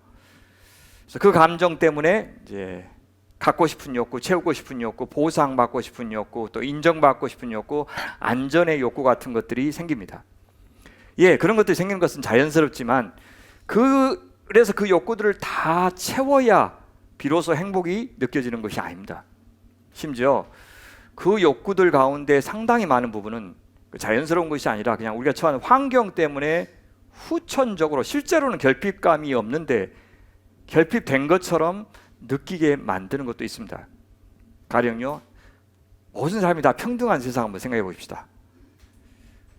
그래서 그 감정 때문에 이제 갖고 싶은 욕구, 채우고 싶은 욕구, 보상받고 싶은 욕구, 또 인정받고 싶은 욕구, 안전의 욕구 같은 것들이 생깁니다. 예, 그런 것들이 생기는 것은 자연스럽지만 그래서 그 욕구들을 다 채워야 비로소 행복이 느껴지는 것이 아닙니다. 심지어 그 욕구들 가운데 상당히 많은 부분은 자연스러운 것이 아니라 그냥 우리가 처한 환경 때문에 후천적으로 실제로는 결핍감이 없는데 결핍된 것처럼 느끼게 만드는 것도 있습니다. 가령요, 모든 사람이 다 평등한 세상 한번 생각해 보십시다.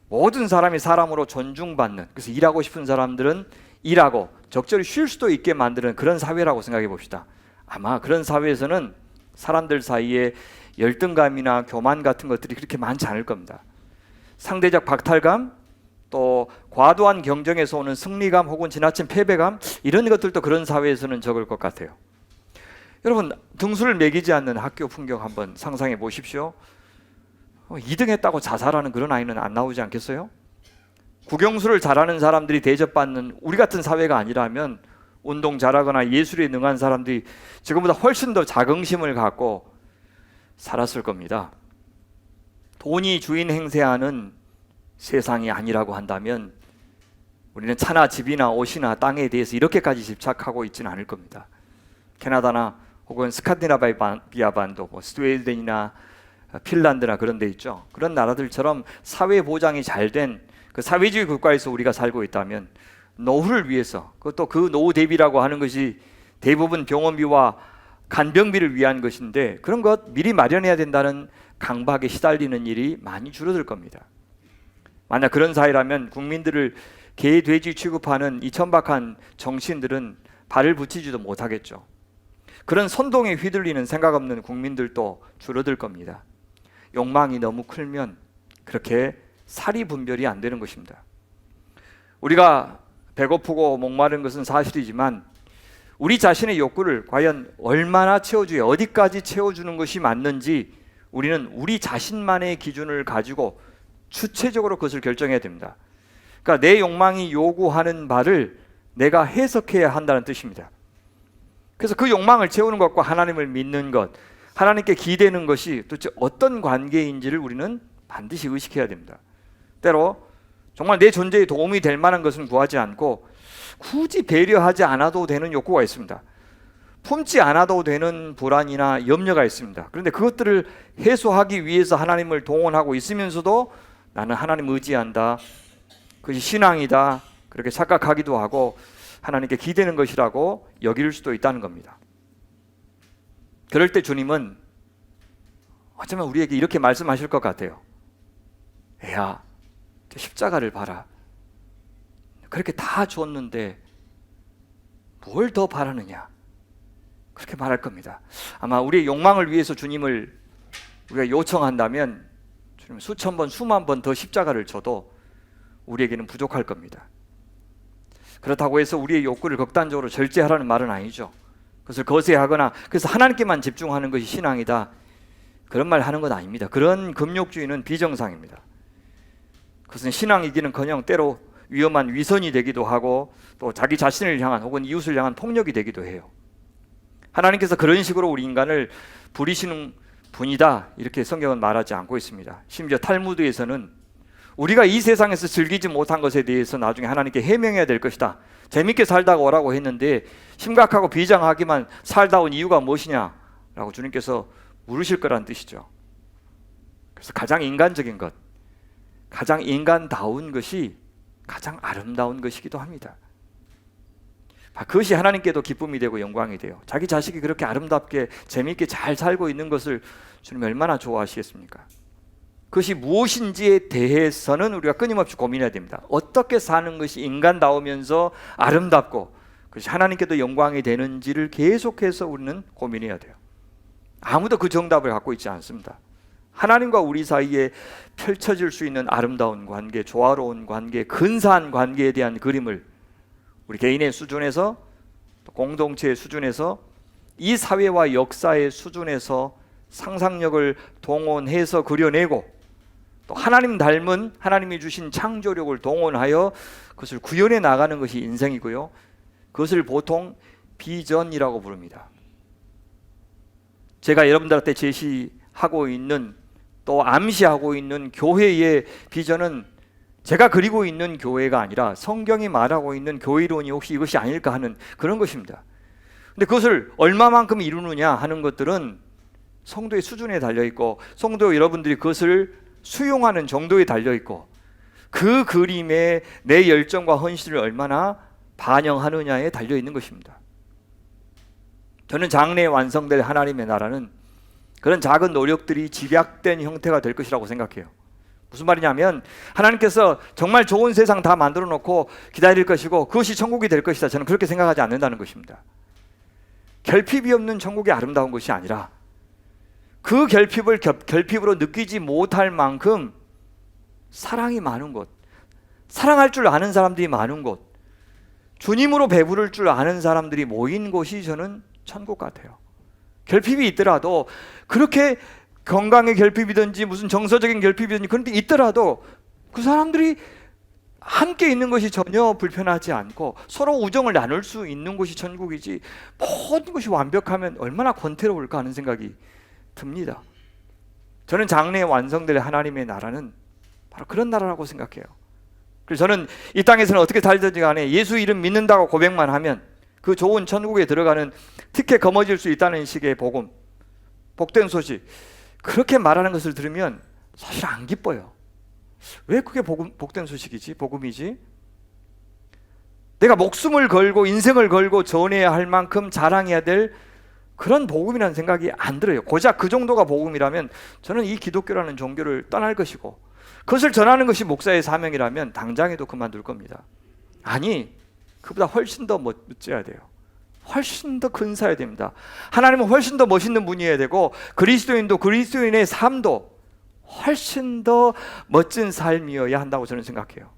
모든 사람이 사람으로 존중받는, 그래서 일하고 싶은 사람들은 일하고 적절히 쉴 수도 있게 만드는 그런 사회라고 생각해 봅시다. 아마 그런 사회에서는 사람들 사이에 열등감이나 교만 같은 것들이 그렇게 많지 않을 겁니다. 상대적 박탈감, 또 과도한 경쟁에서 오는 승리감 혹은 지나친 패배감, 이런 것들도 그런 사회에서는 적을 것 같아요. 여러분, 등수를 매기지 않는 학교 풍경 한번 상상해 보십시오. 2등 했다고 자살하는 그런 아이는 안 나오지 않겠어요? 국영수를 잘하는 사람들이 대접받는 우리 같은 사회가 아니라면 운동 잘하거나 예술에 능한 사람들이 지금보다 훨씬 더 자긍심을 갖고 살았을 겁니다. 돈이 주인 행세하는 세상이 아니라고 한다면 우리는 차나 집이나 옷이나 땅에 대해서 이렇게까지 집착하고 있지는 않을 겁니다. 캐나다나 혹은 스칸디나비아 반도, 스웨덴이나 핀란드나 그런 데 있죠. 그런 나라들처럼 사회 보장이 잘 된 그 사회주의 국가에서 우리가 살고 있다면 노후를 위해서, 그것도 그 노후 대비라고 하는 것이 대부분 병원비와 간병비를 위한 것인데 그런 것 미리 마련해야 된다는 강박에 시달리는 일이 많이 줄어들 겁니다. 만약 그런 사회라면 국민들을 개, 돼지 취급하는 이 천박한 정치인들은 발을 붙이지도 못하겠죠. 그런 선동에 휘둘리는 생각 없는 국민들도 줄어들 겁니다. 욕망이 너무 크면 그렇게 사리 분별이 안 되는 것입니다. 우리가 배고프고 목마른 것은 사실이지만 우리 자신의 욕구를 과연 얼마나 채워줘야, 어디까지 채워주는 것이 맞는지 우리는 우리 자신만의 기준을 가지고 주체적으로 그것을 결정해야 됩니다. 그러니까 내 욕망이 요구하는 바를 내가 해석해야 한다는 뜻입니다. 그래서 그 욕망을 채우는 것과 하나님을 믿는 것, 하나님께 기대는 것이 도대체 어떤 관계인지를 우리는 반드시 의식해야 됩니다. 때로 정말 내 존재에 도움이 될 만한 것은 구하지 않고 굳이 배려하지 않아도 되는 욕구가 있습니다. 품지 않아도 되는 불안이나 염려가 있습니다. 그런데 그것들을 해소하기 위해서 하나님을 동원하고 있으면서도 나는 하나님 의지한다, 그것이 신앙이다, 그렇게 착각하기도 하고 하나님께 기대는 것이라고 여길 수도 있다는 겁니다. 그럴 때 주님은 어쩌면 우리에게 이렇게 말씀하실 것 같아요. 애야, 십자가를 봐라. 그렇게 다 줬는데 뭘 더 바라느냐, 그렇게 말할 겁니다. 아마 우리의 욕망을 위해서 주님을 우리가 요청한다면 주님 수천 번, 수만 번 더 십자가를 줘도 우리에게는 부족할 겁니다. 그렇다고 해서 우리의 욕구를 극단적으로 절제하라는 말은 아니죠. 그것을 거세하거나 그래서 하나님께만 집중하는 것이 신앙이다, 그런 말 하는 건 아닙니다. 그런 금욕주의는 비정상입니다. 그것은 신앙이기는커녕 때로 위험한 위선이 되기도 하고 또 자기 자신을 향한 혹은 이웃을 향한 폭력이 되기도 해요. 하나님께서 그런 식으로 우리 인간을 부리시는 분이다 이렇게 성경은 말하지 않고 있습니다. 심지어 탈무드에서는 우리가 이 세상에서 즐기지 못한 것에 대해서 나중에 하나님께 해명해야 될 것이다. 재밌게 살다가 오라고 했는데 심각하고 비장하기만 살다 온 이유가 무엇이냐라고 주님께서 물으실 거란 뜻이죠. 그래서 가장 인간적인 것, 가장 인간다운 것이 가장 아름다운 것이기도 합니다. 그것이 하나님께도 기쁨이 되고 영광이 돼요. 자기 자식이 그렇게 아름답게 재미있게 잘 살고 있는 것을 주님이 얼마나 좋아하시겠습니까? 그것이 무엇인지에 대해서는 우리가 끊임없이 고민해야 됩니다. 어떻게 사는 것이 인간다우면서 아름답고 그것이 하나님께도 영광이 되는지를 계속해서 우리는 고민해야 돼요. 아무도 그 정답을 갖고 있지 않습니다. 하나님과 우리 사이에 펼쳐질 수 있는 아름다운 관계, 조화로운 관계, 근사한 관계에 대한 그림을 우리 개인의 수준에서 또 공동체의 수준에서 이 사회와 역사의 수준에서 상상력을 동원해서 그려내고 또 하나님 닮은 하나님이 주신 창조력을 동원하여 그것을 구현해 나가는 것이 인생이고요. 그것을 보통 비전이라고 부릅니다. 제가 여러분들한테 제시하고 있는 또 암시하고 있는 교회의 비전은 제가 그리고 있는 교회가 아니라 성경이 말하고 있는 교회론이 혹시 이것이 아닐까 하는 그런 것입니다. 근데 그것을 얼마만큼 이루느냐 하는 것들은 성도의 수준에 달려있고 성도 여러분들이 그것을 수용하는 정도에 달려있고 그 그림에 내 열정과 헌신을 얼마나 반영하느냐에 달려있는 것입니다. 저는 장래에 완성될 하나님의 나라는 그런 작은 노력들이 집약된 형태가 될 것이라고 생각해요. 무슨 말이냐면 하나님께서 정말 좋은 세상 다 만들어 놓고 기다릴 것이고 그것이 천국이 될 것이다. 저는 그렇게 생각하지 않는다는 것입니다. 결핍이 없는 천국이 아름다운 것이 아니라 그 결핍을 결핍으로 느끼지 못할 만큼 사랑이 많은 곳, 사랑할 줄 아는 사람들이 많은 곳, 주님으로 배부를 줄 아는 사람들이 모인 곳이 저는 천국 같아요. 결핍이 있더라도 그렇게 건강의 결핍이든지 무슨 정서적인 결핍이든지 그런 데 있더라도 그 사람들이 함께 있는 것이 전혀 불편하지 않고 서로 우정을 나눌 수 있는 곳이 천국이지 모든 것이 완벽하면 얼마나 권태로울까 하는 생각이 듭니다. 저는 장래에 완성될 하나님의 나라는 바로 그런 나라라고 생각해요. 그래서 저는 이 땅에서는 어떻게 살든지 간에 예수 이름 믿는다고 고백만 하면 그 좋은 천국에 들어가는 티켓 거머쥘 수 있다는 식의 복음, 복된 소식, 그렇게 말하는 것을 들으면 사실 안 기뻐요. 왜 그게 복된 소식이지? 복음이지? 내가 목숨을 걸고 인생을 걸고 전해야 할 만큼 자랑해야 될 그런 복음이라는 생각이 안 들어요. 고작 그 정도가 복음이라면 저는 이 기독교라는 종교를 떠날 것이고 그것을 전하는 것이 목사의 사명이라면 당장에도 그만둘 겁니다. 아니, 그보다 훨씬 더 멋져야 돼요. 훨씬 더 근사해야 됩니다. 하나님은 훨씬 더 멋있는 분이어야 되고 그리스도인도 그리스도인의 삶도 훨씬 더 멋진 삶이어야 한다고 저는 생각해요.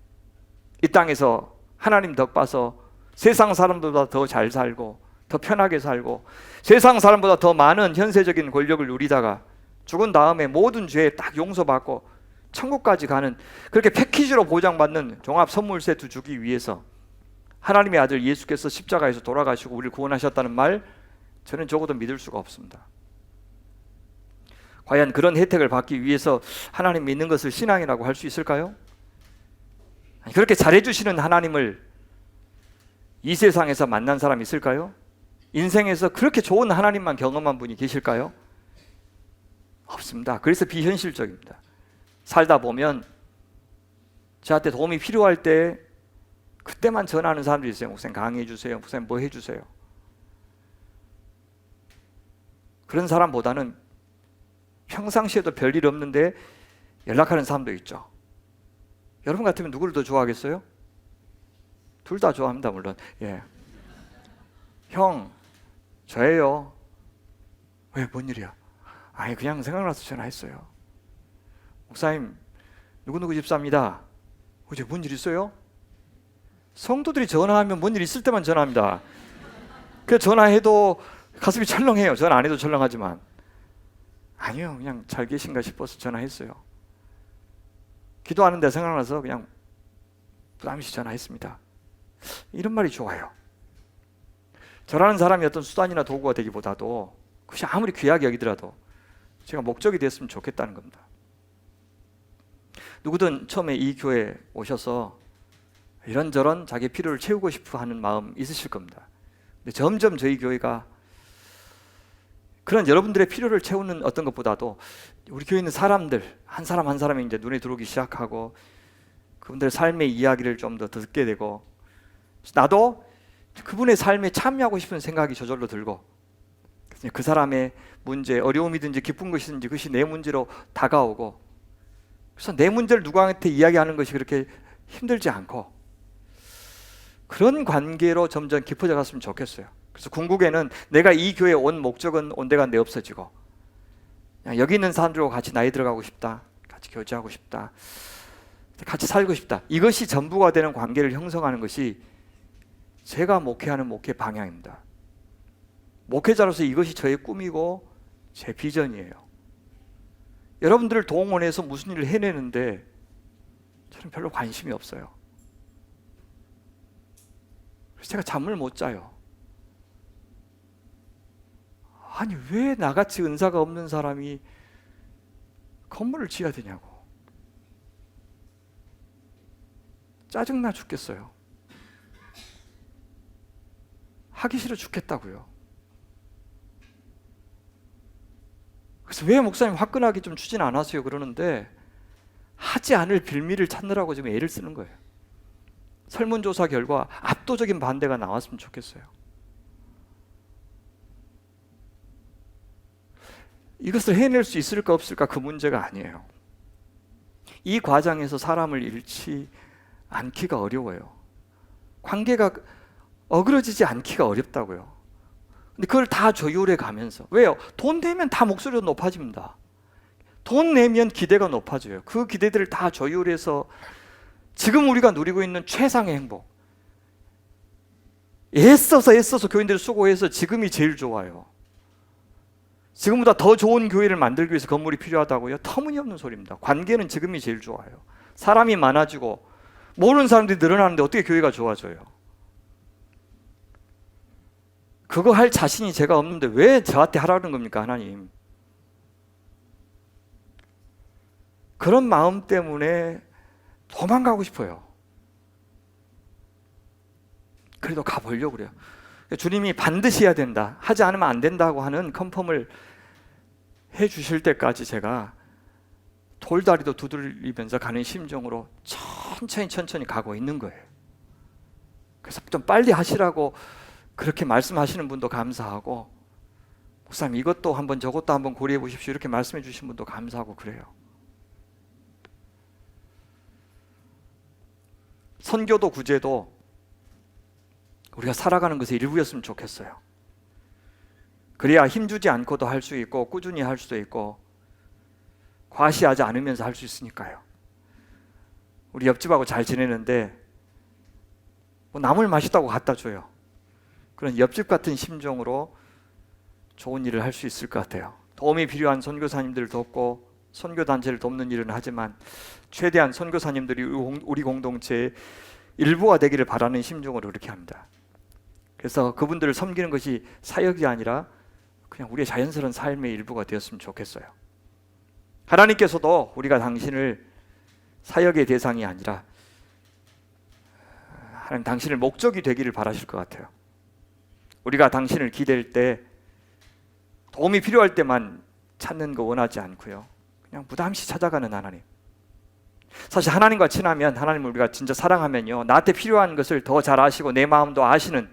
이 땅에서 하나님 덕 봐서 세상 사람들보다 더 잘 살고 더 편하게 살고 세상 사람보다 더 많은 현세적인 권력을 누리다가 죽은 다음에 모든 죄 딱 용서받고 천국까지 가는 그렇게 패키지로 보장받는 종합 선물 세트 주기 위해서 하나님의 아들 예수께서 십자가에서 돌아가시고 우리를 구원하셨다는 말 저는 적어도 믿을 수가 없습니다. 과연 그런 혜택을 받기 위해서 하나님 믿는 것을 신앙이라고 할 수 있을까요? 그렇게 잘해주시는 하나님을 이 세상에서 만난 사람이 있을까요? 인생에서 그렇게 좋은 하나님만 경험한 분이 계실까요? 없습니다. 그래서 비현실적입니다. 살다 보면 저한테 도움이 필요할 때 그때만 전화하는 사람들이 있어요. 목사님 강의해 주세요. 목사님 뭐 해주세요. 그런 사람보다는 평상시에도 별일 없는데 연락하는 사람도 있죠. 여러분 같으면 누구를 더 좋아하겠어요? 둘 다 좋아합니다. 물론. 예. 형, 저예요. 왜, 뭔 일이야? 아니, 그냥 생각나서 전화했어요. 목사님, 누구누구 집사입니다. 어제 뭔 일 있어요? 성도들이 전화하면 뭔 일 있을 때만 전화합니다. 그 전화해도 가슴이 철렁해요. 전화 안 해도 철렁하지만. 아니요, 그냥 잘 계신가 싶어서 전화했어요. 기도하는데 생각나서 그냥 부담없이 전화했습니다. 이런 말이 좋아요. 저라는 사람이 어떤 수단이나 도구가 되기보다도 그것이 아무리 귀하게 여기더라도 제가 목적이 됐으면 좋겠다는 겁니다. 누구든 처음에 이 교회에 오셔서 이런저런 자기 필요를 채우고 싶어 하는 마음 있으실 겁니다. 근데 점점 저희 교회가 그런 여러분들의 필요를 채우는 어떤 것보다도 우리 교회 있는 사람들 한 사람 한 사람이 이제 눈에 들어오기 시작하고 그분들의 삶의 이야기를 좀 더 듣게 되고 나도 그분의 삶에 참여하고 싶은 생각이 저절로 들고 그 사람의 문제, 어려움이든지 기쁜 것이든지 그것이 내 문제로 다가오고 그래서 내 문제를 누구한테 이야기하는 것이 그렇게 힘들지 않고 그런 관계로 점점 깊어져 갔으면 좋겠어요. 그래서 궁극에는 내가 이 교회에 온 목적은 온데간데 없어지고 그냥 여기 있는 사람들과 같이 나이 들어가고 싶다, 같이 교제하고 싶다, 같이 살고 싶다, 이것이 전부가 되는 관계를 형성하는 것이 제가 목회하는 목회 방향입니다. 목회자로서 이것이 저의 꿈이고 제 비전이에요. 여러분들을 동원해서 무슨 일을 해내는데 저는 별로 관심이 없어요. 그래서 제가 잠을 못 자요. 아니 왜 나같이 은사가 없는 사람이 건물을 지어야 되냐고. 짜증나 죽겠어요. 하기 싫어 죽겠다고요. 그래서 왜 목사님 화끈하게 좀 추진 않았어요 그러는데 하지 않을 빌미를 찾느라고 지금 애를 쓰는 거예요. 설문조사 결과 압도적인 반대가 나왔으면 좋겠어요. 이것을 해낼 수 있을까 없을까 그 문제가 아니에요. 이 과정에서 사람을 잃지 않기가 어려워요. 관계가 어그러지지 않기가 어렵다고요. 근데 그걸 다 조율해 가면서 왜요? 돈 내면 다 목소리가 높아집니다. 돈 내면 기대가 높아져요. 그 기대들을 다 조율해서 지금 우리가 누리고 있는 최상의 행복, 애써서 교인들이 수고해서 지금이 제일 좋아요. 지금보다 더 좋은 교회를 만들기 위해서 건물이 필요하다고요? 터무니없는 소리입니다. 관계는 지금이 제일 좋아요. 사람이 많아지고 모르는 사람들이 늘어나는데 어떻게 교회가 좋아져요? 그거 할 자신이 제가 없는데 왜 저한테 하라는 겁니까, 하나님? 그런 마음 때문에 도망가고 싶어요. 그래도 가보려고 그래요. 주님이 반드시 해야 된다, 하지 않으면 안 된다고 하는 컨펌을 해 주실 때까지 제가 돌다리도 두드리면서 가는 심정으로 천천히 가고 있는 거예요. 그래서 좀 빨리 하시라고 그렇게 말씀하시는 분도 감사하고, 목사님 이것도 한번 저것도 한번 고려해 보십시오 이렇게 말씀해 주신 분도 감사하고 그래요. 선교도 구제도 우리가 살아가는 것의 일부였으면 좋겠어요. 그래야 힘주지 않고도 할 수 있고 꾸준히 할 수도 있고 과시하지 않으면서 할 수 있으니까요. 우리 옆집하고 잘 지내는데 뭐 나물 맛있다고 갖다 줘요. 그런 옆집 같은 심정으로 좋은 일을 할 수 있을 것 같아요. 도움이 필요한 선교사님들을 돕고 선교단체를 돕는 일은 하지만 최대한 선교사님들이 우리 공동체의 일부가 되기를 바라는 심정으로 그렇게 합니다. 그래서 그분들을 섬기는 것이 사역이 아니라 그냥 우리의 자연스러운 삶의 일부가 되었으면 좋겠어요. 하나님께서도 우리가 당신을 사역의 대상이 아니라 하나님 당신을 목적이 되기를 바라실 것 같아요. 우리가 당신을 기댈 때 도움이 필요할 때만 찾는 거 원하지 않고요. 그냥 부담없이 찾아가는 하나님. 사실 하나님과 친하면, 하나님을 우리가 진짜 사랑하면요, 나한테 필요한 것을 더 잘 아시고 내 마음도 아시는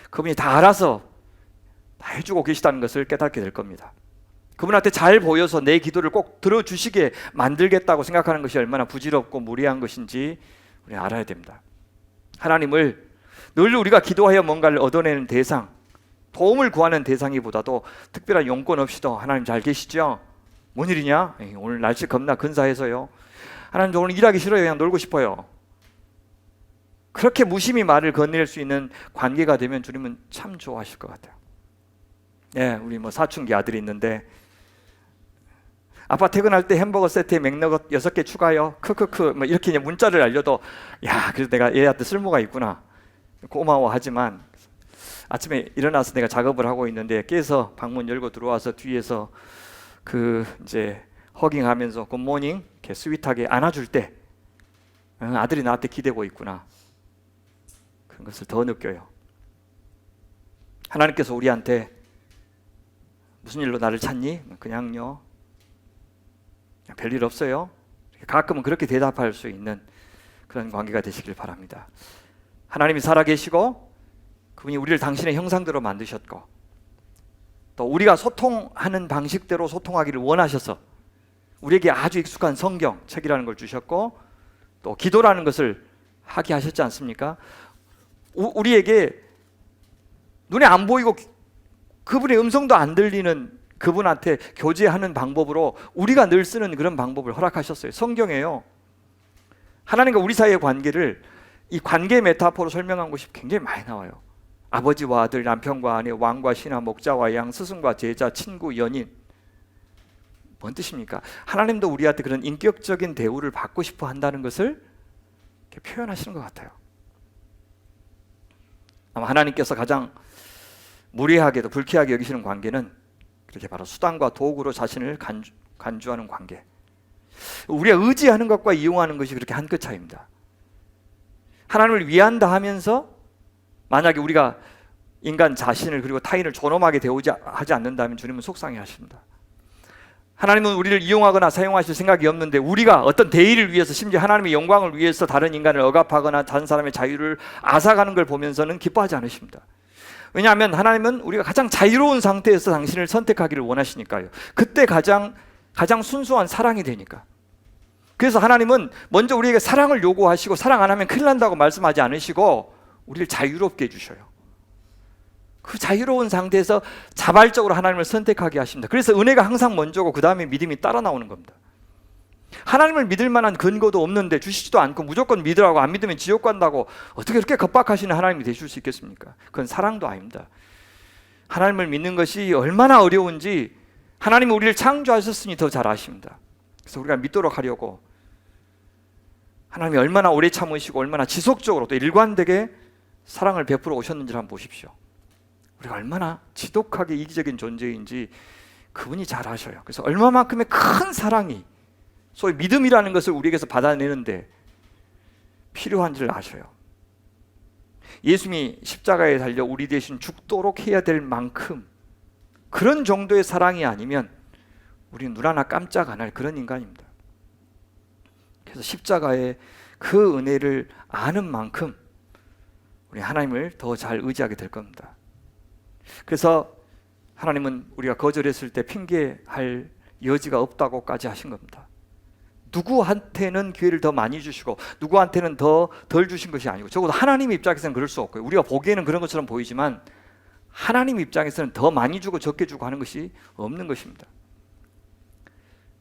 그분이 다 알아서 다 해주고 계시다는 것을 깨닫게 될 겁니다. 그분한테 잘 보여서 내 기도를 꼭 들어주시게 만들겠다고 생각하는 것이 얼마나 부질없고 무리한 것인지 우리는 알아야 됩니다. 하나님을 늘 우리가 기도하여 뭔가를 얻어내는 대상, 도움을 구하는 대상이보다도 특별한 용건 없이도 하나님 잘 계시죠? 뭔 일이냐? 오늘 날씨 겁나 근사해서요. 하나님 저 오늘 일하기 싫어요. 그냥 놀고 싶어요. 그렇게 무심히 말을 건넬 수 있는 관계가 되면 주님은 참 좋아하실 것 같아요. 예, 우리 뭐 사춘기 아들이 있는데 아빠 퇴근할 때 햄버거 세트에 맥너것 6개 추가요. 크크크 뭐 이렇게 이제 문자를 알려도 야, 그래서 내가 얘한테 쓸모가 있구나. 고마워하지만 아침에 일어나서 내가 작업을 하고 있는데 깨서 방문 열고 들어와서 뒤에서 그 이제 허깅하면서 굿모닝 이렇게 스윗하게 안아줄 때 아들이 나한테 기대고 있구나. 그런 것을 더 느껴요. 하나님께서 우리한테 무슨 일로 나를 찾니? 그냥요. 별일 없어요. 가끔은 그렇게 대답할 수 있는 그런 관계가 되시길 바랍니다. 하나님이 살아계시고 그분이 우리를 당신의 형상대로 만드셨고 또 우리가 소통하는 방식대로 소통하기를 원하셔서 우리에게 아주 익숙한 성경 책이라는 걸 주셨고 또 기도라는 것을 하게 하셨지 않습니까? 우리에게 눈에 안 보이고 그분의 음성도 안 들리는 그분한테 교제하는 방법으로 우리가 늘 쓰는 그런 방법을 허락하셨어요. 성경에요. 하나님과 우리 사이의 관계를 이 관계 메타포로 설명한 것이 굉장히 많이 나와요. 아버지와 아들, 남편과 아내, 왕과 신하, 목자와 양, 스승과 제자, 친구, 연인. 뭔 뜻입니까? 하나님도 우리한테 그런 인격적인 대우를 받고 싶어 한다는 것을 이렇게 표현하시는 것 같아요. 아마 하나님께서 가장 무례하게도 불쾌하게 여기시는 관계는 그렇게 바로 수단과 도구로 자신을 간주하는 관계. 우리가 의지하는 것과 이용하는 것이 그렇게 한 끗 차이입니다. 하나님을 위한다 하면서 만약에 우리가 인간 자신을 그리고 타인을 존엄하게 대우하지 않는다면 주님은 속상해 하십니다. 하나님은 우리를 이용하거나 사용하실 생각이 없는데 우리가 어떤 대의를 위해서 심지어 하나님의 영광을 위해서 다른 인간을 억압하거나 다른 사람의 자유를 앗아가는 걸 보면서는 기뻐하지 않으십니다. 왜냐하면 하나님은 우리가 가장 자유로운 상태에서 당신을 선택하기를 원하시니까요. 그때 가장 순수한 사랑이 되니까. 그래서 하나님은 먼저 우리에게 사랑을 요구하시고 사랑 안 하면 큰일 난다고 말씀하지 않으시고 우리를 자유롭게 해주셔요. 그 자유로운 상태에서 자발적으로 하나님을 선택하게 하십니다. 그래서 은혜가 항상 먼저고 그 다음에 믿음이 따라 나오는 겁니다. 하나님을 믿을 만한 근거도 없는데 주시지도 않고 무조건 믿으라고 안 믿으면 지옥 간다고 어떻게 그렇게 겁박하시는 하나님이 되실 수 있겠습니까? 그건 사랑도 아닙니다. 하나님을 믿는 것이 얼마나 어려운지 하나님이 우리를 창조하셨으니 더 잘 아십니다. 그래서 우리가 믿도록 하려고 하나님이 얼마나 오래 참으시고 얼마나 지속적으로 또 일관되게 사랑을 베풀어 오셨는지를 한번 보십시오. 우리가 얼마나 지독하게 이기적인 존재인지 그분이 잘 아셔요. 그래서 얼마만큼의 큰 사랑이 소위 믿음이라는 것을 우리에게서 받아내는데 필요한지를 아셔요. 예수님이 십자가에 달려 우리 대신 죽도록 해야 될 만큼 그런 정도의 사랑이 아니면 우리는 눈 하나 깜짝 안 할 그런 인간입니다. 그래서 십자가의 그 은혜를 아는 만큼 우리 하나님을 더 잘 의지하게 될 겁니다. 그래서 하나님은 우리가 거절했을 때 핑계할 여지가 없다고까지 하신 겁니다. 누구한테는 기회를 더 많이 주시고 누구한테는 더 덜 주신 것이 아니고 적어도 하나님 입장에서는 그럴 수 없고요. 우리가 보기에는 그런 것처럼 보이지만 하나님 입장에서는 더 많이 주고 적게 주고 하는 것이 없는 것입니다.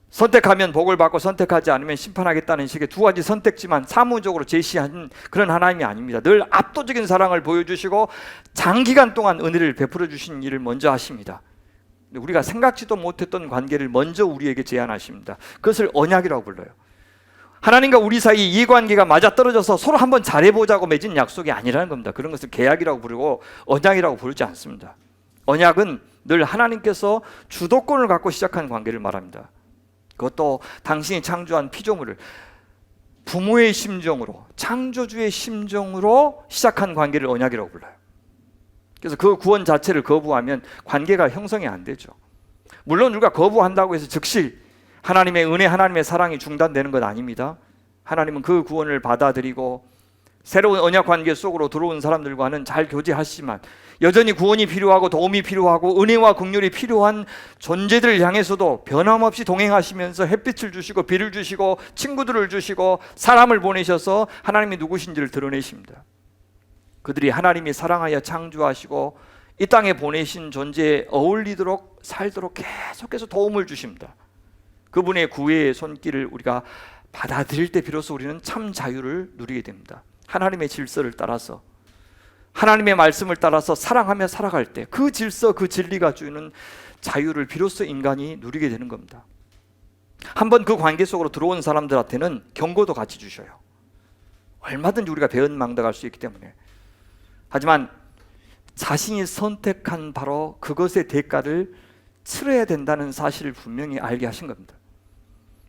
선택하면 복을 받고 선택하지 않으면 심판하겠다는 식의 두 가지 선택지만 사무적으로 제시한 그런 하나님이 아닙니다. 늘 압도적인 사랑을 보여주시고 장기간 동안 은혜를 베풀어 주신 일을 먼저 하십니다. 우리가 생각지도 못했던 관계를 먼저 우리에게 제안하십니다. 그것을 언약이라고 불러요. 하나님과 우리 사이 이해관계가 맞아떨어져서 서로 한번 잘해보자고 맺은 약속이 아니라는 겁니다. 그런 것을 계약이라고 부르고 언약이라고 부르지 않습니다. 언약은 늘 하나님께서 주도권을 갖고 시작한 관계를 말합니다. 그것도 당신이 창조한 피조물을 부모의 심정으로 창조주의 심정으로 시작한 관계를 언약이라고 불러요. 그래서 그 구원 자체를 거부하면 관계가 형성이 안 되죠. 물론 우리가 거부한다고 해서 즉시 하나님의 은혜, 하나님의 사랑이 중단되는 건 아닙니다. 하나님은 그 구원을 받아들이고 새로운 언약 관계 속으로 들어온 사람들과는 잘 교제하시지만 여전히 구원이 필요하고 도움이 필요하고 은혜와 긍휼이 필요한 존재들을 향해서도 변함없이 동행하시면서 햇빛을 주시고 비를 주시고 친구들을 주시고 사람을 보내셔서 하나님이 누구신지를 드러내십니다. 그들이 하나님이 사랑하여 창조하시고 이 땅에 보내신 존재에 어울리도록 살도록 계속해서 도움을 주십니다. 그분의 구애의 손길을 우리가 받아들일 때 비로소 우리는 참 자유를 누리게 됩니다. 하나님의 질서를 따라서 하나님의 말씀을 따라서 사랑하며 살아갈 때 그 질서, 그 진리가 주는 자유를 비로소 인간이 누리게 되는 겁니다. 한번 그 관계 속으로 들어온 사람들한테는 경고도 같이 주셔요. 얼마든지 우리가 배은망덕할 수 있기 때문에. 하지만 자신이 선택한 바로 그것의 대가를 치러야 된다는 사실을 분명히 알게 하신 겁니다.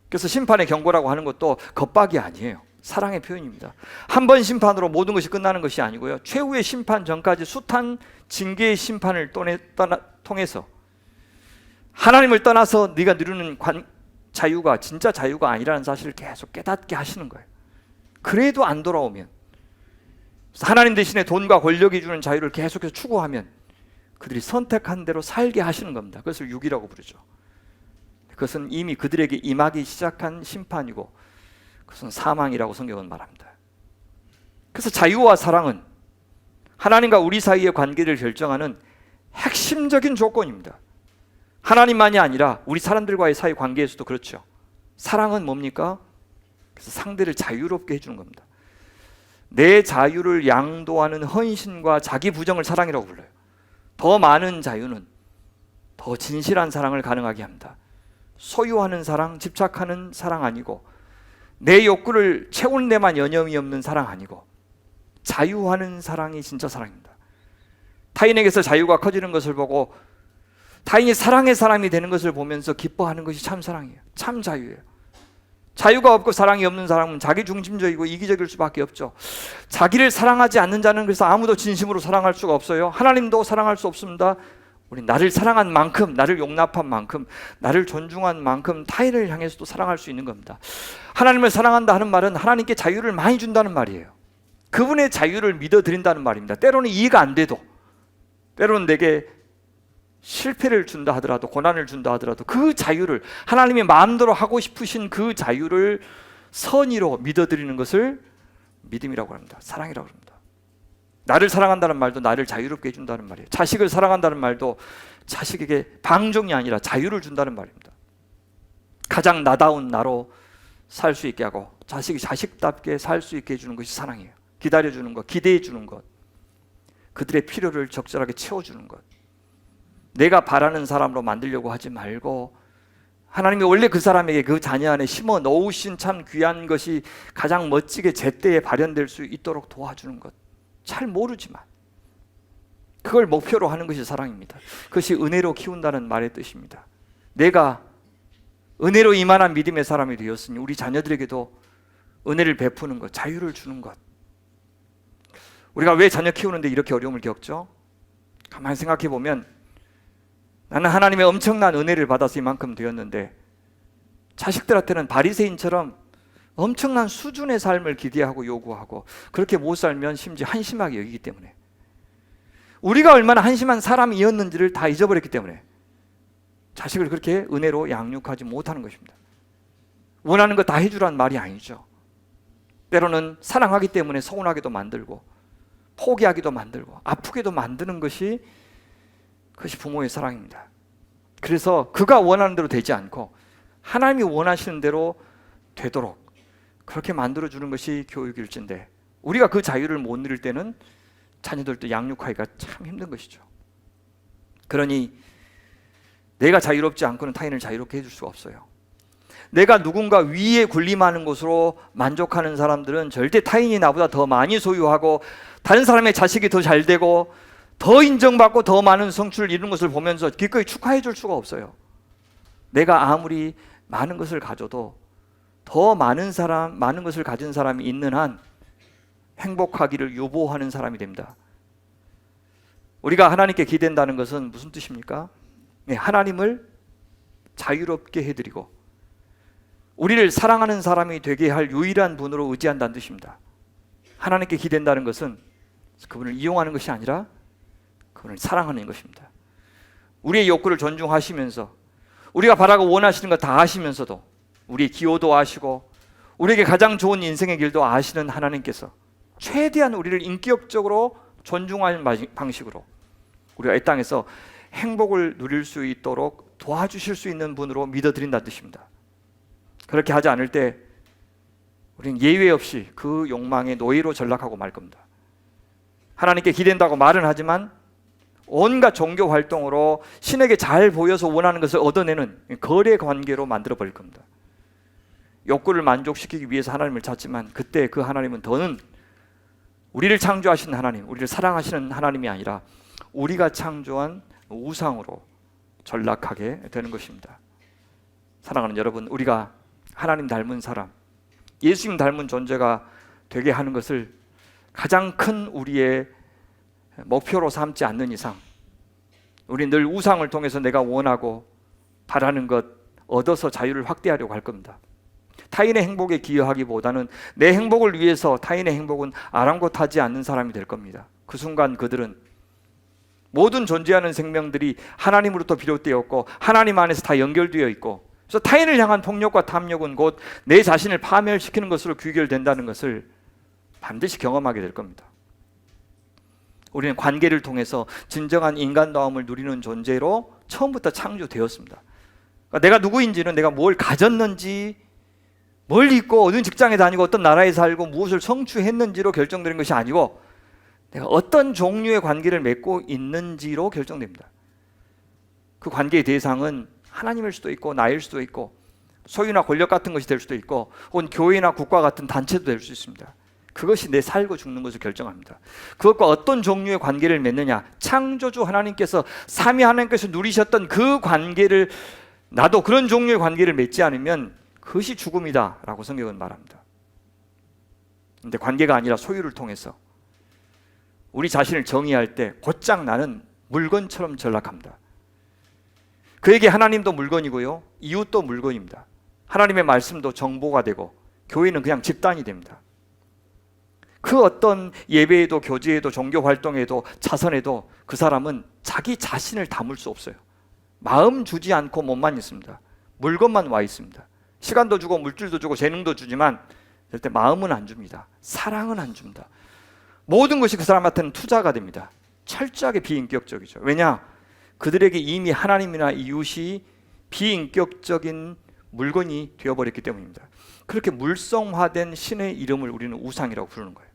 그래서 심판의 경고라고 하는 것도 겁박이 아니에요. 사랑의 표현입니다. 한 번 심판으로 모든 것이 끝나는 것이 아니고요, 최후의 심판 전까지 숱한 징계의 심판을 통해서 하나님을 떠나서 네가 누리는 자유가 진짜 자유가 아니라는 사실을 계속 깨닫게 하시는 거예요. 그래도 안 돌아오면, 하나님 대신에 돈과 권력이 주는 자유를 계속해서 추구하면 그들이 선택한 대로 살게 하시는 겁니다. 그것을 육이라고 부르죠. 그것은 이미 그들에게 임하기 시작한 심판이고, 그것은 사망이라고 성경은 말합니다. 그래서 자유와 사랑은 하나님과 우리 사이의 관계를 결정하는 핵심적인 조건입니다. 하나님만이 아니라 우리 사람들과의 사이 관계에서도 그렇죠. 사랑은 뭡니까? 그래서 상대를 자유롭게 해주는 겁니다. 내 자유를 양도하는 헌신과 자기 부정을 사랑이라고 불러요. 더 많은 자유는 더 진실한 사랑을 가능하게 합니다. 소유하는 사랑, 집착하는 사랑 아니고, 내 욕구를 채우는 데만 여념이 없는 사랑 아니고, 자유하는 사랑이 진짜 사랑입니다. 타인에게서 자유가 커지는 것을 보고 타인이 사랑의 사람이 되는 것을 보면서 기뻐하는 것이 참 사랑이에요. 참 자유예요. 자유가 없고 사랑이 없는 사람은 자기 중심적이고 이기적일 수밖에 없죠. 자기를 사랑하지 않는 자는 그래서 아무도 진심으로 사랑할 수가 없어요. 하나님도 사랑할 수 없습니다. 우리 나를 사랑한 만큼, 나를 용납한 만큼, 나를 존중한 만큼 타인을 향해서도 사랑할 수 있는 겁니다. 하나님을 사랑한다 하는 말은 하나님께 자유를 많이 준다는 말이에요. 그분의 자유를 믿어드린다는 말입니다. 때로는 이해가 안 돼도, 때로는 내게 실패를 준다 하더라도, 고난을 준다 하더라도 그 자유를, 하나님이 마음대로 하고 싶으신 그 자유를 선의로 믿어드리는 것을 믿음이라고 합니다. 사랑이라고 합니다. 나를 사랑한다는 말도 나를 자유롭게 해준다는 말이에요. 자식을 사랑한다는 말도 자식에게 방종이 아니라 자유를 준다는 말입니다. 가장 나다운 나로 살 수 있게 하고 자식이 자식답게 살 수 있게 해주는 것이 사랑이에요. 기다려주는 것, 기대해주는 것, 그들의 필요를 적절하게 채워주는 것, 내가 바라는 사람으로 만들려고 하지 말고 하나님이 원래 그 사람에게 그 자녀 안에 심어 놓으신 참 귀한 것이 가장 멋지게 제때에 발현될 수 있도록 도와주는 것. 잘 모르지만 그걸 목표로 하는 것이 사랑입니다. 그것이 은혜로 키운다는 말의 뜻입니다. 내가 은혜로 이만한 믿음의 사람이 되었으니 우리 자녀들에게도 은혜를 베푸는 것, 자유를 주는 것. 우리가 왜 자녀 키우는데 이렇게 어려움을 겪죠? 가만히 생각해 보면 나는 하나님의 엄청난 은혜를 받아서 이만큼 되었는데 자식들한테는 바리새인처럼 엄청난 수준의 삶을 기대하고 요구하고 그렇게 못 살면 심지어 한심하게 여기기 때문에, 우리가 얼마나 한심한 사람이었는지를 다 잊어버렸기 때문에 자식을 그렇게 은혜로 양육하지 못하는 것입니다. 원하는 거 다 해주라는 말이 아니죠. 때로는 사랑하기 때문에 서운하게도 만들고 포기하기도 만들고 아프게도 만드는 것이, 그것이 부모의 사랑입니다. 그래서 그가 원하는 대로 되지 않고 하나님이 원하시는 대로 되도록 그렇게 만들어주는 것이 교육일진데, 우리가 그 자유를 못 누릴 때는 자녀들도 양육하기가 참 힘든 것이죠. 그러니 내가 자유롭지 않고는 타인을 자유롭게 해줄 수가 없어요. 내가 누군가 위에 군림하는 것으로 만족하는 사람들은 절대 타인이 나보다 더 많이 소유하고 다른 사람의 자식이 더 잘 되고 더 인정받고 더 많은 성취를 이루는 것을 보면서 기꺼이 축하해 줄 수가 없어요. 내가 아무리 많은 것을 가져도 더 많은 것을 가진 사람이 있는 한 행복하기를 유보하는 사람이 됩니다. 우리가 하나님께 기댄다는 것은 무슨 뜻입니까? 네, 하나님을 자유롭게 해드리고 우리를 사랑하는 사람이 되게 할 유일한 분으로 의지한다는 뜻입니다. 하나님께 기댄다는 것은 그분을 이용하는 것이 아니라 그분을 사랑하는 것입니다. 우리의 욕구를 존중하시면서 우리가 바라고 원하시는 것 다 아시면서도 우리의 기호도 아시고 우리에게 가장 좋은 인생의 길도 아시는 하나님께서 최대한 우리를 인격적으로 존중하는 방식으로 우리가 이 땅에서 행복을 누릴 수 있도록 도와주실 수 있는 분으로 믿어드린다는 뜻입니다. 그렇게 하지 않을 때 우리는 예외 없이 그 욕망의 노예로 전락하고 말 겁니다. 하나님께 기댄다고 말은 하지만 온갖 종교 활동으로 신에게 잘 보여서 원하는 것을 얻어내는 거래 관계로 만들어 버릴 겁니다. 욕구를 만족시키기 위해서 하나님을 찾지만 그때 그 하나님은 더는 우리를 창조하신 하나님, 우리를 사랑하시는 하나님이 아니라 우리가 창조한 우상으로 전락하게 되는 것입니다. 사랑하는 여러분, 우리가 하나님 닮은 사람, 예수님 닮은 존재가 되게 하는 것을 가장 큰 우리의 목표로 삼지 않는 이상 우리 늘 우상을 통해서 내가 원하고 바라는 것 얻어서 자유를 확대하려고 할 겁니다. 타인의 행복에 기여하기보다는 내 행복을 위해서 타인의 행복은 아랑곳하지 않는 사람이 될 겁니다. 그 순간 그들은 모든 존재하는 생명들이 하나님으로부터 비롯되었고 하나님 안에서 다 연결되어 있고, 그래서 타인을 향한 폭력과 탐욕은 곧 내 자신을 파멸시키는 것으로 귀결된다는 것을 반드시 경험하게 될 겁니다. 우리는 관계를 통해서 진정한 인간다움을 누리는 존재로 처음부터 창조되었습니다. 그러니까 내가 누구인지는 내가 뭘 가졌는지, 뭘 입고 어느 직장에 다니고 어떤 나라에 살고 무엇을 성취했는지로 결정되는 것이 아니고 내가 어떤 종류의 관계를 맺고 있는지로 결정됩니다. 그 관계의 대상은 하나님일 수도 있고 나일 수도 있고 소유나 권력 같은 것이 될 수도 있고 혹은 교회나 국가 같은 단체도 될 수 있습니다. 그것이 내 살고 죽는 것을 결정합니다. 그것과 어떤 종류의 관계를 맺느냐, 창조주 하나님께서 삼위 하나님께서 누리셨던 그 관계를 나도 그런 종류의 관계를 맺지 않으면 그것이 죽음이다 라고 성경은 말합니다. 그런데 관계가 아니라 소유를 통해서 우리 자신을 정의할 때 곧장 나는 물건처럼 전락합니다. 그에게 하나님도 물건이고요, 이웃도 물건입니다. 하나님의 말씀도 정보가 되고 교회는 그냥 집단이 됩니다. 그 어떤 예배에도 교제에도 종교 활동에도 자선에도 그 사람은 자기 자신을 담을 수 없어요. 마음 주지 않고 몸만 있습니다. 물건만 와 있습니다. 시간도 주고 물질도 주고 재능도 주지만 절대 마음은 안 줍니다. 사랑은 안 줍니다. 모든 것이 그 사람한테는 투자가 됩니다. 철저하게 비인격적이죠. 왜냐? 그들에게 이미 하나님이나 이웃이 비인격적인 물건이 되어버렸기 때문입니다. 그렇게 물성화된 신의 이름을 우리는 우상이라고 부르는 거예요.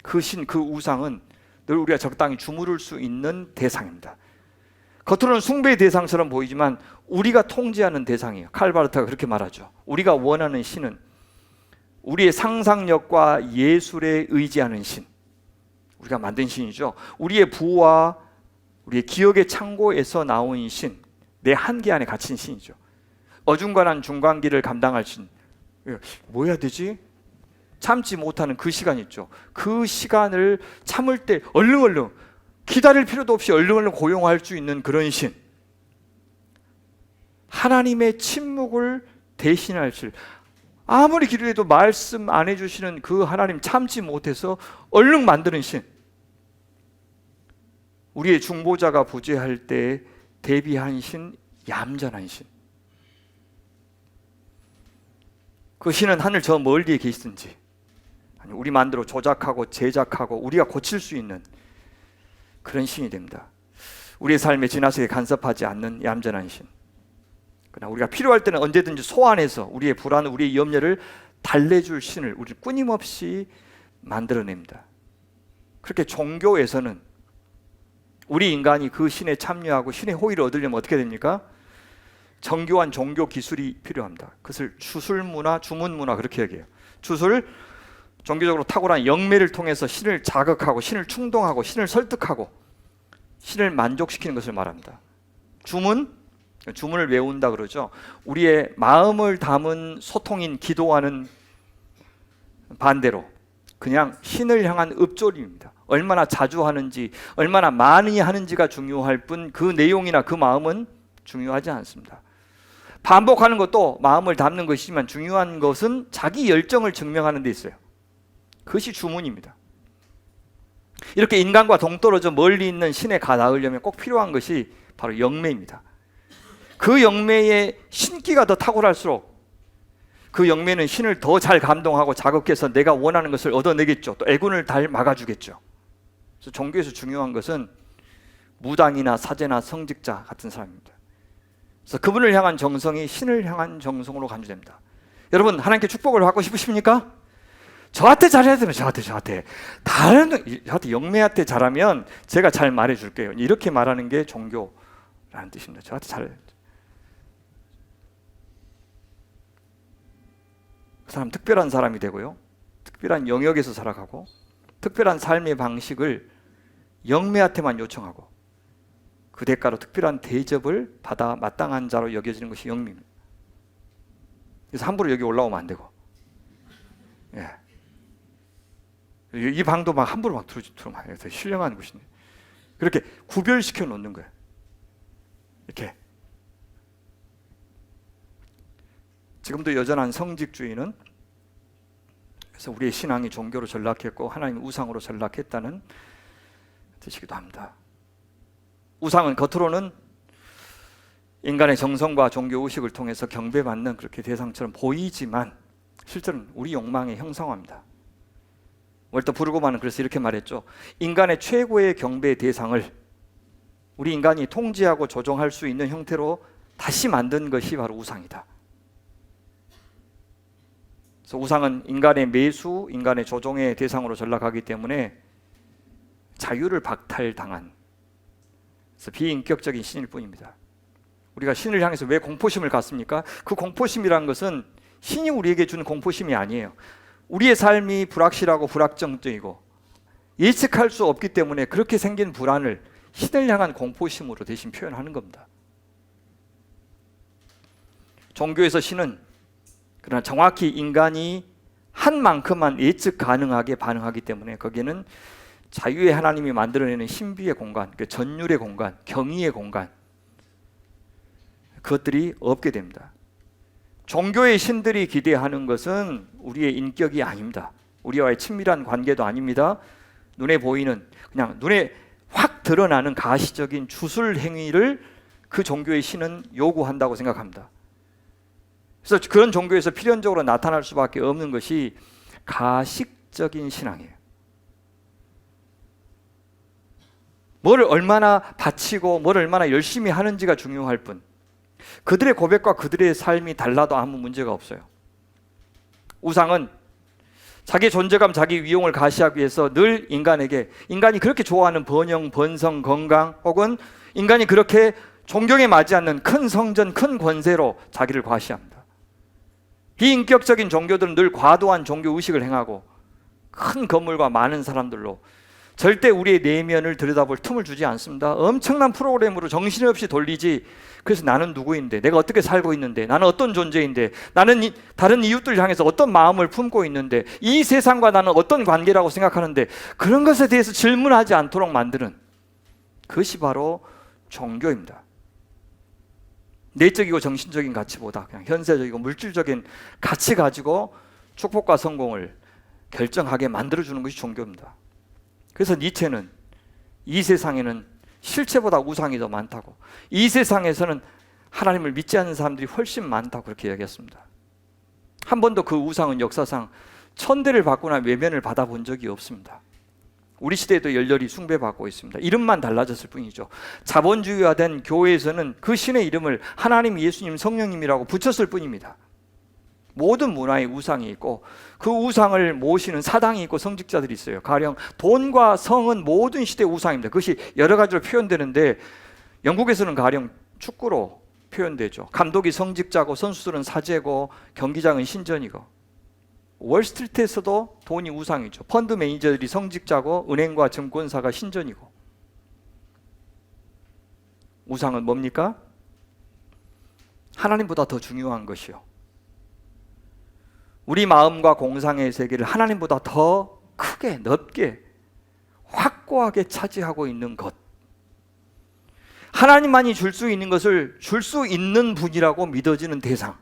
그 신, 그 우상은 늘 우리가 적당히 주무를 수 있는 대상입니다. 겉으로는 숭배의 대상처럼 보이지만 우리가 통제하는 대상이에요. 칼바르트가 그렇게 말하죠. 우리가 원하는 신은 우리의 상상력과 예술에 의지하는 신, 우리가 만든 신이죠. 우리의 부와 우리의 기억의 창고에서 나온 신, 내 한계 안에 갇힌 신이죠. 어중간한 중간기를 감당할 신, 뭐 해야 되지? 참지 못하는 그 시간 있죠. 그 시간을 참을 때 얼른 기다릴 필요도 없이 얼른 고용할 수 있는 그런 신, 하나님의 침묵을 대신할 신, 아무리 기도해도 말씀 안 해주시는 그 하나님 참지 못해서 얼른 만드는 신, 우리의 중보자가 부재할 때 대비한 신, 얌전한 신. 그 신은 하늘 저 멀리에 계시든지 아니 우리 마음대로 조작하고 제작하고 우리가 고칠 수 있는 그런 신이 됩니다. 우리의 삶에 지나치게 간섭하지 않는 얌전한 신. 그러나 우리가 필요할 때는 언제든지 소환해서 우리의 불안, 우리의 염려를 달래줄 신을 우리 끊임없이 만들어냅니다. 그렇게 종교에서는 우리 인간이 그 신에 참여하고 신의 호의를 얻으려면 어떻게 됩니까? 정교한 종교 기술이 필요합니다. 그것을 주술문화, 주문문화 그렇게 얘기해요. 주술, 종교적으로 탁월한 영매를 통해서 신을 자극하고 신을 충동하고 신을 설득하고 신을 만족시키는 것을 말합니다. 주문, 주문을 외운다 그러죠. 우리의 마음을 담은 소통인 기도하는 반대로 그냥 신을 향한 읊조림입니다. 얼마나 자주 하는지, 얼마나 많이 하는지가 중요할 뿐 그 내용이나 그 마음은 중요하지 않습니다. 반복하는 것도 마음을 담는 것이지만 중요한 것은 자기 열정을 증명하는 데 있어요. 그것이 주문입니다. 이렇게 인간과 동떨어져 멀리 있는 신에 가닿으려면 꼭 필요한 것이 바로 영매입니다. 그 영매의 신기가 더 탁월할수록 그 영매는 신을 더 잘 감동하고 자극해서 내가 원하는 것을 얻어내겠죠. 또 애군을 잘 막아주겠죠. 그래서 종교에서 중요한 것은 무당이나 사제나 성직자 같은 사람입니다. 그래서 그분을 향한 정성이 신을 향한 정성으로 간주됩니다. 여러분, 하나님께 축복을 받고 싶으십니까? 저한테 잘해야 되면 저한테 저한테 영매한테 잘하면 제가 잘 말해줄게요. 이렇게 말하는 게 종교라는 뜻입니다. 저한테 잘해야 돼요. 그 사람 특별한 사람이 되고요. 특별한 영역에서 살아가고 특별한 삶의 방식을 영매한테만 요청하고 그 대가로 특별한 대접을 받아 마땅한 자로 여겨지는 것이 영미입니다. 그래서 함부로 여기 올라오면 안 되고, 예. 이 방도 막 함부로 막 들어오면 안 돼요. 신령한 곳인데 그렇게 구별시켜 놓는 거예요. 이렇게 지금도 여전한 성직주의는 그래서 우리의 신앙이 종교로 전락했고 하나님의 우상으로 전락했다는 뜻이기도 합니다. 우상은 겉으로는 인간의 정성과 종교 의식을 통해서 경배받는 그렇게 대상처럼 보이지만 실제로는 우리 욕망의 형상화입니다. 월터 브루그만은 그래서 이렇게 말했죠. 인간의 최고의 경배의 대상을 우리 인간이 통제하고 조종할 수 있는 형태로 다시 만든 것이 바로 우상이다. 그래서 우상은 인간의 매수, 인간의 조종의 대상으로 전락하기 때문에 자유를 박탈당한 그래서 비인격적인 신일 뿐입니다. 우리가 신을 향해서 왜 공포심을 갖습니까? 그 공포심이란 것은 신이 우리에게 주는 공포심이 아니에요. 우리의 삶이 불확실하고 불확정적이고 예측할 수 없기 때문에 그렇게 생긴 불안을 신을 향한 공포심으로 대신 표현하는 겁니다. 종교에서 신은 그러나 정확히 인간이 한 만큼만 예측 가능하게 반응하기 때문에 거기에는 자유의 하나님이 만들어내는 신비의 공간, 그 전율의 공간, 경의의 공간 그것들이 없게 됩니다. 종교의 신들이 기대하는 것은 우리의 인격이 아닙니다. 우리와의 친밀한 관계도 아닙니다. 눈에 보이는 그냥 눈에 확 드러나는 가시적인 주술 행위를 그 종교의 신은 요구한다고 생각합니다. 그래서 그런 종교에서 필연적으로 나타날 수밖에 없는 것이 가식적인 신앙이에요. 뭘 얼마나 바치고 뭘 얼마나 열심히 하는지가 중요할 뿐 그들의 고백과 그들의 삶이 달라도 아무 문제가 없어요. 우상은 자기 존재감, 자기 위용을 가시하기 위해서 늘 인간이 그렇게 좋아하는 번영, 번성, 건강 혹은 인간이 그렇게 존경에 맞지 않는 큰 성전, 큰 권세로 자기를 과시합니다. 비인격적인 종교들은 늘 과도한 종교 의식을 행하고 큰 건물과 많은 사람들로 절대 우리의 내면을 들여다볼 틈을 주지 않습니다. 엄청난 프로그램으로 정신없이 돌리지. 그래서 나는 누구인데, 내가 어떻게 살고 있는데, 나는 어떤 존재인데, 나는 다른 이웃들 향해서 어떤 마음을 품고 있는데, 이 세상과 나는 어떤 관계라고 생각하는데 그런 것에 대해서 질문하지 않도록 만드는 그것이 바로 종교입니다. 내적이고 정신적인 가치보다 그냥 현세적이고 물질적인 가치 가지고 축복과 성공을 결정하게 만들어주는 것이 종교입니다. 그래서 니체는 이 세상에는 실체보다 우상이 더 많다고, 이 세상에서는 하나님을 믿지 않는 사람들이 훨씬 많다고 그렇게 이야기했습니다. 한 번도 그 우상은 역사상 천대를 받거나 외면을 받아본 적이 없습니다. 우리 시대에도 열렬히 숭배받고 있습니다. 이름만 달라졌을 뿐이죠. 자본주의화된 교회에서는 그 신의 이름을 하나님, 예수님, 성령님이라고 붙였을 뿐입니다. 모든 문화에 우상이 있고 그 우상을 모시는 사당이 있고 성직자들이 있어요. 가령 돈과 성은 모든 시대의 우상입니다. 그것이 여러 가지로 표현되는데 영국에서는 가령 축구로 표현되죠. 감독이 성직자고 선수들은 사제고 경기장은 신전이고, 월스트리트에서도 돈이 우상이죠. 펀드 매니저들이 성직자고 은행과 증권사가 신전이고. 우상은 뭡니까? 하나님보다 더 중요한 것이요, 우리 마음과 공상의 세계를 하나님보다 더 크게, 넓게, 확고하게 차지하고 있는 것, 하나님만이 줄 수 있는 것을 줄 수 있는 분이라고 믿어지는 대상,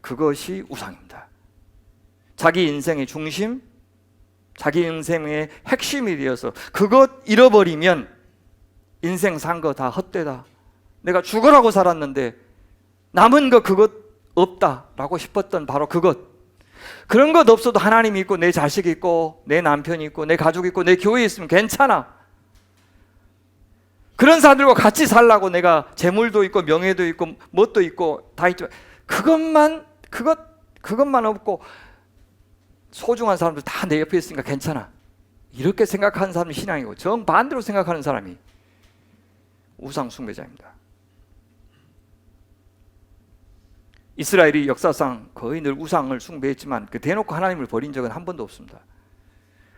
그것이 우상입니다. 자기 인생의 중심, 자기 인생의 핵심이 되어서 그것 잃어버리면 인생 산 거 다 헛되다, 내가 죽으라고 살았는데 남은 거 그것 없다라고 싶었던 바로 그것, 그런 것 없어도 하나님이 있고 내 자식이 있고 내 남편이 있고 내 가족이 있고 내 교회에 있으면 괜찮아, 그런 사람들과 같이 살라고 내가 재물도 있고 명예도 있고 뭣도 있고 다 있지만 그것만 없고 소중한 사람들 다 내 옆에 있으니까 괜찮아, 이렇게 생각하는 사람이 신앙이고 정반대로 생각하는 사람이 우상 숭배자입니다. 이스라엘이 역사상 거의 늘 우상을 숭배했지만 그 대놓고 하나님을 버린 적은 한 번도 없습니다.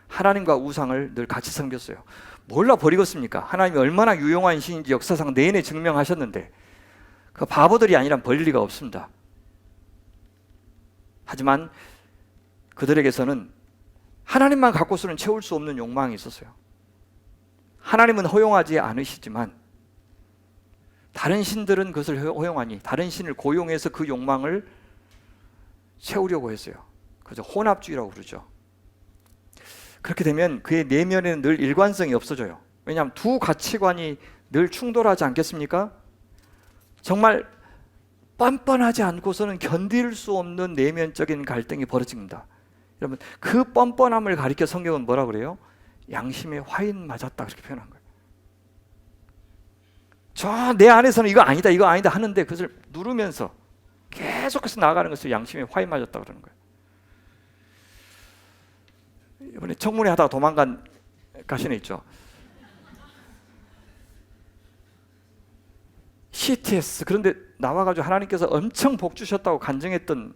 하나님과 우상을 늘 같이 섬겼어요. 몰라 버리겠습니까? 하나님이 얼마나 유용한 신인지 역사상 내내 증명하셨는데 그 바보들이 아니란 버릴 리가 없습니다. 하지만 그들에게서는 하나님만 갖고서는 채울 수 없는 욕망이 있었어요. 하나님은 허용하지 않으시지만 다른 신들은 그것을 허용하니 다른 신을 고용해서 그 욕망을 채우려고 했어요. 그래서 혼합주의라고 그러죠. 그렇게 되면 그의 내면에는 늘 일관성이 없어져요. 왜냐하면 두 가치관이 늘 충돌하지 않겠습니까? 정말 뻔뻔하지 않고서는 견딜 수 없는 내면적인 갈등이 벌어집니다. 여러분, 그 뻔뻔함을 가리켜 성경은 뭐라 그래요? 양심에 화인 맞았다 그렇게 표현한 거예요. 저 내 안에서는 이거 아니다 이거 아니다 하는데 그것을 누르면서 계속해서 나아가는 것을 양심에 화인 맞았다 그러는 거예요. 이번에 청문회 하다가 도망간 가시네 있죠. CTS 그런데 나와가지고 하나님께서 엄청 복 주셨다고 간증했던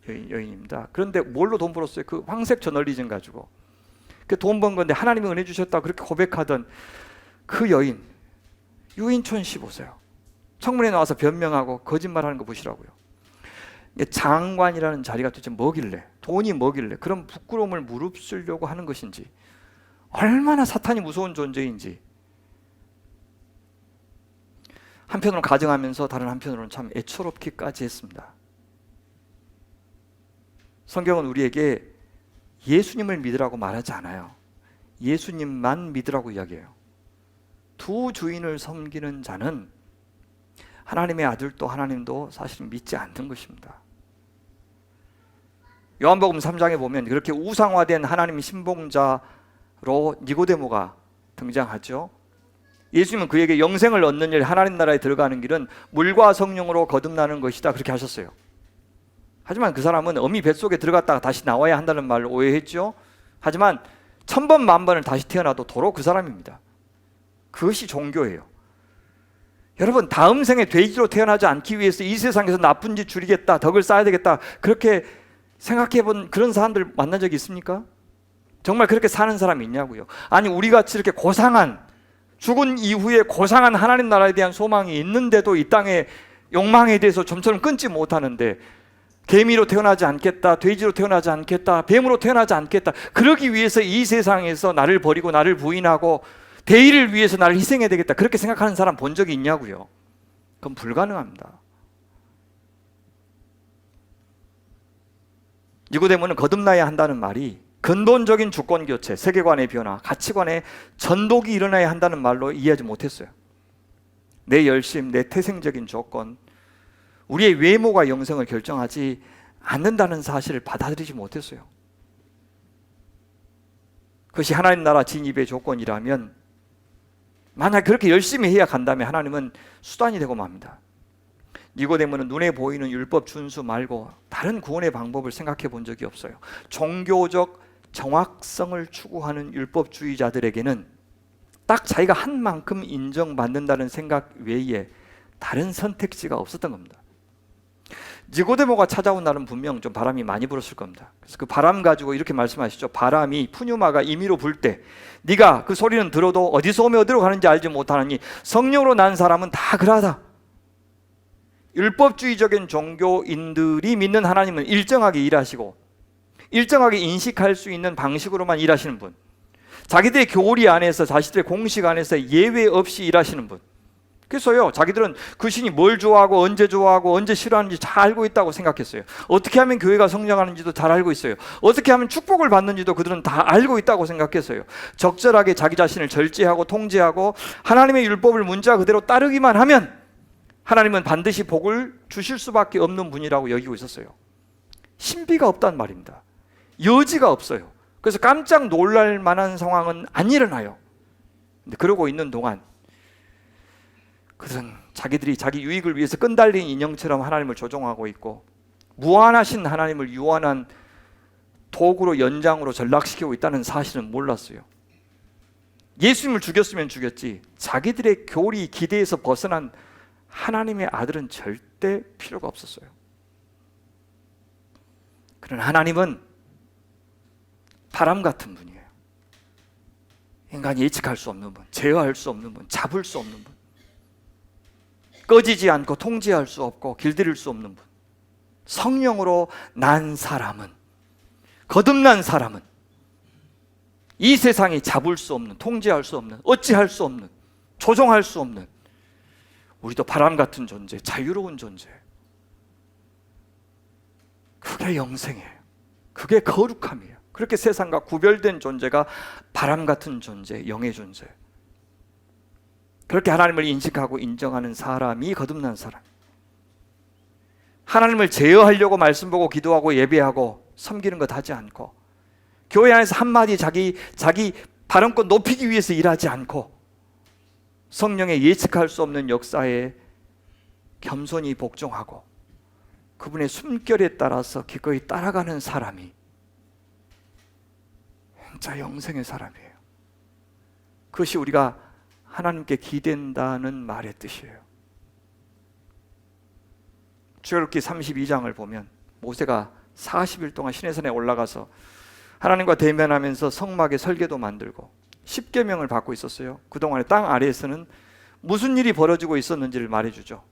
여인입니다. 그런데 뭘로 돈 벌었어요? 그 황색 저널리즘 가지고 그 돈 번 건데 하나님이 은혜 주셨다고 그렇게 고백하던 그 여인 유인촌 씨 보세요. 청문회 나와서 변명하고 거짓말하는 거 보시라고요. 장관이라는 자리가 도대체 뭐길래 돈이 뭐길래 그런 부끄러움을 무릅쓰려고 하는 것인지 얼마나 사탄이 무서운 존재인지 한편으로는 가증하면서 다른 한편으로는 참 애처롭기까지 했습니다. 성경은 우리에게 예수님을 믿으라고 말하지 않아요. 예수님만 믿으라고 이야기해요. 두 주인을 섬기는 자는 하나님의 아들도 하나님도 사실 믿지 않는 것입니다. 요한복음 3장에 보면 그렇게 우상화된 하나님의 신봉자로 니고데모가 등장하죠. 예수님은 그에게 영생을 얻는 일, 하나님 나라에 들어가는 길은 물과 성령으로 거듭나는 것이다 그렇게 하셨어요. 하지만 그 사람은 어미 뱃속에 들어갔다가 다시 나와야 한다는 말을 오해했죠. 하지만 1000번 만번을 다시 태어나도 도로 그 사람입니다. 그것이 종교예요. 여러분, 다음 생에 돼지로 태어나지 않기 위해서 이 세상에서 나쁜 짓 줄이겠다, 덕을 쌓아야 되겠다 그렇게 생각해본 그런 사람들 만난 적이 있습니까? 정말 그렇게 사는 사람이 있냐고요. 아니 우리같이 이렇게 고상한 죽은 이후에 고상한 하나님 나라에 대한 소망이 있는데도 이 땅의 욕망에 대해서 좀처럼 끊지 못하는데 개미로 태어나지 않겠다, 돼지로 태어나지 않겠다, 뱀으로 태어나지 않겠다 그러기 위해서 이 세상에서 나를 버리고 나를 부인하고 대의를 위해서 나를 희생해야 되겠다 그렇게 생각하는 사람 본 적이 있냐고요. 그건 불가능합니다. 니고데모는 거듭나야 한다는 말이 근본적인 주권 교체, 세계관의 변화, 가치관의 전독이 일어나야 한다는 말로 이해하지 못했어요. 내 열심, 내 태생적인 조건, 우리의 외모가 영생을 결정하지 않는다는 사실을 받아들이지 못했어요. 그것이 하나님 나라 진입의 조건이라면 만약 그렇게 열심히 해야 간다면 하나님은 수단이 되고 맙니다. 니고데모는 눈에 보이는 율법 준수 말고 다른 구원의 방법을 생각해 본 적이 없어요. 종교적 정확성을 추구하는 율법주의자들에게는 딱 자기가 한 만큼 인정받는다는 생각 외에 다른 선택지가 없었던 겁니다. 니고데모가 찾아온 날은 분명 좀 바람이 많이 불었을 겁니다. 그래서 그 바람 가지고 이렇게 말씀하시죠. 바람이 푸뉴마가 임의로 불 때 네가 그 소리는 들어도 어디서 오며 어디로 가는지 알지 못하느니 성령으로 난 사람은 다 그러하다. 율법주의적인 종교인들이 믿는 하나님은 일정하게 일하시고 일정하게 인식할 수 있는 방식으로만 일하시는 분, 자기들의 교리 안에서 자신들의 공식 안에서 예외 없이 일하시는 분. 그래서요 자기들은 그 신이 뭘 좋아하고 언제 싫어하는지 잘 알고 있다고 생각했어요. 어떻게 하면 교회가 성장하는지도 잘 알고 있어요. 어떻게 하면 축복을 받는지도 그들은 다 알고 있다고 생각했어요. 적절하게 자기 자신을 절제하고 통제하고 하나님의 율법을 문자 그대로 따르기만 하면 하나님은 반드시 복을 주실 수밖에 없는 분이라고 여기고 있었어요. 신비가 없단 말입니다. 여지가 없어요. 그래서 깜짝 놀랄 만한 상황은 안 일어나요. 근데 그러고 있는 동안 그들은 자기들이 자기 유익을 위해서 끈달린 인형처럼 하나님을 조종하고 있고 무한하신 하나님을 유한한 도구로 연장으로 전락시키고 있다는 사실은 몰랐어요. 예수님을 죽였으면 죽였지 자기들의 교리 기대에서 벗어난 하나님의 아들은 절대 필요가 없었어요. 그러나 하나님은 바람 같은 분이에요. 인간이 예측할 수 없는 분, 제어할 수 없는 분, 잡을 수 없는 분, 꺼지지 않고 통제할 수 없고 길들일 수 없는 분. 성령으로 난 사람은, 거듭난 사람은 이 세상이 잡을 수 없는, 통제할 수 없는, 어찌할 수 없는, 조종할 수 없는, 우리도 바람 같은 존재, 자유로운 존재. 그게 영생이에요. 그게 거룩함이에요. 그렇게 세상과 구별된 존재가 바람 같은 존재, 영의 존재. 그렇게 하나님을 인식하고 인정하는 사람이 거듭난 사람. 하나님을 제어하려고 말씀 보고 기도하고 예배하고 섬기는 것 하지 않고, 교회 안에서 한마디 자기 발언권 높이기 위해서 일하지 않고, 성령의 예측할 수 없는 역사에 겸손히 복종하고 그분의 숨결에 따라서 기꺼이 따라가는 사람이 진짜 영생의 사람이에요. 그것이 우리가 하나님께 기댄다는 말의 뜻이에요. 출애굽기 32장을 보면 모세가 40일 동안 시내산에 올라가서 하나님과 대면하면서 성막에 설계도 만들고 10계명을 받고 있었어요. 그동안에 땅 아래에서는 무슨 일이 벌어지고 있었는지를 말해주죠.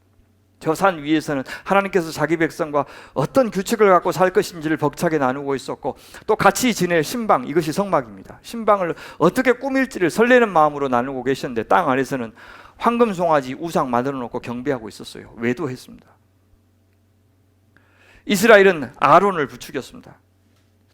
저 산 위에서는 하나님께서 자기 백성과 어떤 규칙을 갖고 살 것인지를 벅차게 나누고 있었고, 또 같이 지낼 신방, 이것이 성막입니다. 신방을 어떻게 꾸밀지를 설레는 마음으로 나누고 계셨는데, 땅 아래서는 황금 송아지 우상 만들어 놓고 경배하고 있었어요. 외도했습니다. 이스라엘은 아론을 부추겼습니다.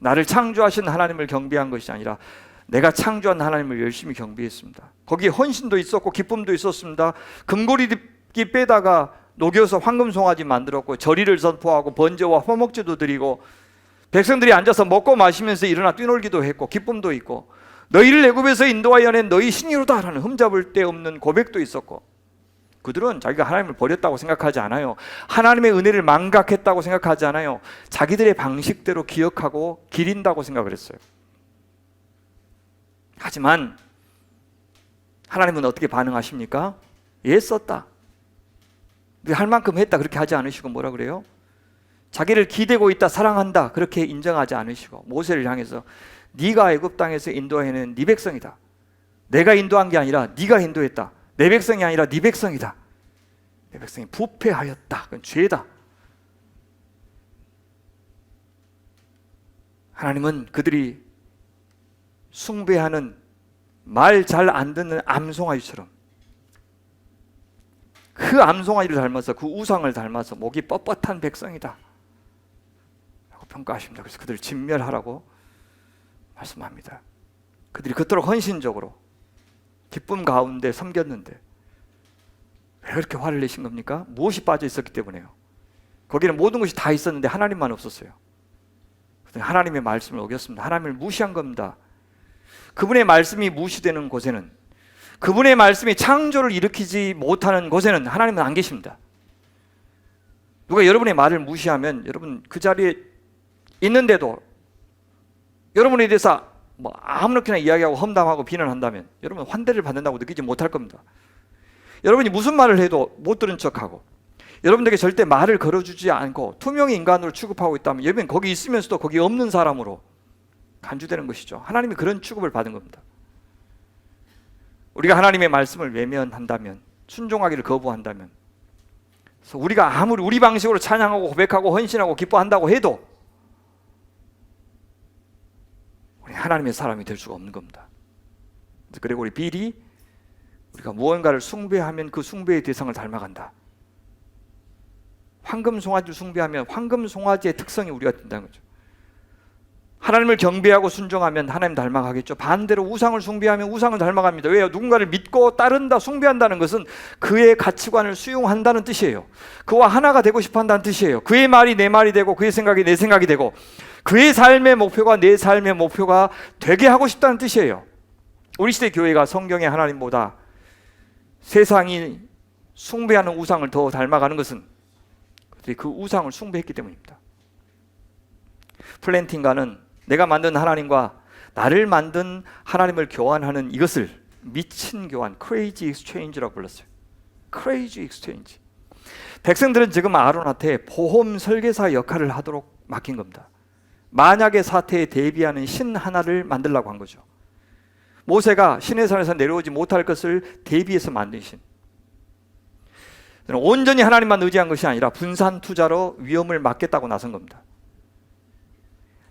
나를 창조하신 하나님을 경배한 것이 아니라 내가 창조한 하나님을 열심히 경배했습니다. 거기에 헌신도 있었고 기쁨도 있었습니다. 금고리기 빼다가 녹여서 황금 송아지 만들었고, 절의를 선포하고 번제와 화목제도 드리고, 백성들이 앉아서 먹고 마시면서 일어나 뛰놀기도 했고, 기쁨도 있고, 너희를 애굽에서 인도하여 낸 너희 신이로다 라는 흠잡을 데 없는 고백도 있었고, 그들은 자기가 하나님을 버렸다고 생각하지 않아요. 하나님의 은혜를 망각했다고 생각하지 않아요. 자기들의 방식대로 기억하고 기린다고 생각을 했어요. 하지만 하나님은 어떻게 반응하십니까? 썼다, 할 만큼 했다, 그렇게 하지 않으시고 뭐라 그래요? 자기를 기대고 있다, 사랑한다, 그렇게 인정하지 않으시고 모세를 향해서 네가 애굽 땅에서 인도해낸 네 백성이다. 내가 인도한 게 아니라 네가 인도했다. 내 백성이 아니라 네 백성이다. 내 백성이 부패하였다. 그건 죄다. 하나님은 그들이 숭배하는 말 잘 안 듣는 암송아지처럼 그 암송아지를 닮아서, 그 우상을 닮아서 목이 뻣뻣한 백성이다 라고 평가하십니다. 그래서 그들을 진멸하라고 말씀합니다. 그들이 그토록 헌신적으로 기쁨 가운데 섬겼는데 왜 그렇게 화를 내신 겁니까? 무엇이 빠져 있었기 때문에요. 거기는 모든 것이 다 있었는데 하나님만 없었어요. 하나님의 말씀을 어겼습니다. 하나님을 무시한 겁니다. 그분의 말씀이 무시되는 곳에는, 그분의 말씀이 창조를 일으키지 못하는 곳에는 하나님은 안 계십니다. 누가 여러분의 말을 무시하면 여러분 그 자리에 있는데도 여러분에 대해서 아무렇게나 이야기하고 험담하고 비난한다면 여러분 환대를 받는다고 느끼지 못할 겁니다. 여러분이 무슨 말을 해도 못 들은 척하고 여러분들에게 절대 말을 걸어주지 않고 투명의 인간으로 취급하고 있다면 여러분 거기 있으면서도 거기 없는 사람으로 간주되는 것이죠. 하나님이 그런 취급을 받은 겁니다. 우리가 하나님의 말씀을 외면한다면, 순종하기를 거부한다면, 그래서 우리가 아무리 우리 방식으로 찬양하고 고백하고 헌신하고 기뻐한다고 해도 우리 하나님의 사람이 될 수가 없는 겁니다. 그리고 우리 빌이 우리가 무언가를 숭배하면 그 숭배의 대상을 닮아간다. 황금 송아지를 숭배하면 황금 송아지의 특성이 우리가 된다는 거죠. 하나님을 경배하고 순종하면 하나님 닮아가겠죠. 반대로 우상을 숭배하면 우상을 닮아갑니다. 왜요? 누군가를 믿고 따른다, 숭배한다는 것은 그의 가치관을 수용한다는 뜻이에요. 그와 하나가 되고 싶어 한다는 뜻이에요. 그의 말이 내 말이 되고 그의 생각이 내 생각이 되고 그의 삶의 목표가 내 삶의 목표가 되게 하고 싶다는 뜻이에요. 우리 시대 교회가 성경의 하나님보다 세상이 숭배하는 우상을 더 닮아가는 것은 그들이 그 우상을 숭배했기 때문입니다. 플랜팅가는 내가 만든 하나님과 나를 만든 하나님을 교환하는 이것을 미친 교환, crazy exchange라고 불렀어요. crazy exchange. 백성들은 지금 아론한테 보험 설계사 역할을 하도록 맡긴 겁니다. 만약의 사태에 대비하는 신 하나를 만들려고 한 거죠. 모세가 시내산에서 내려오지 못할 것을 대비해서 만든 신. 온전히 하나님만 의지한 것이 아니라 분산 투자로 위험을 막겠다고 나선 겁니다.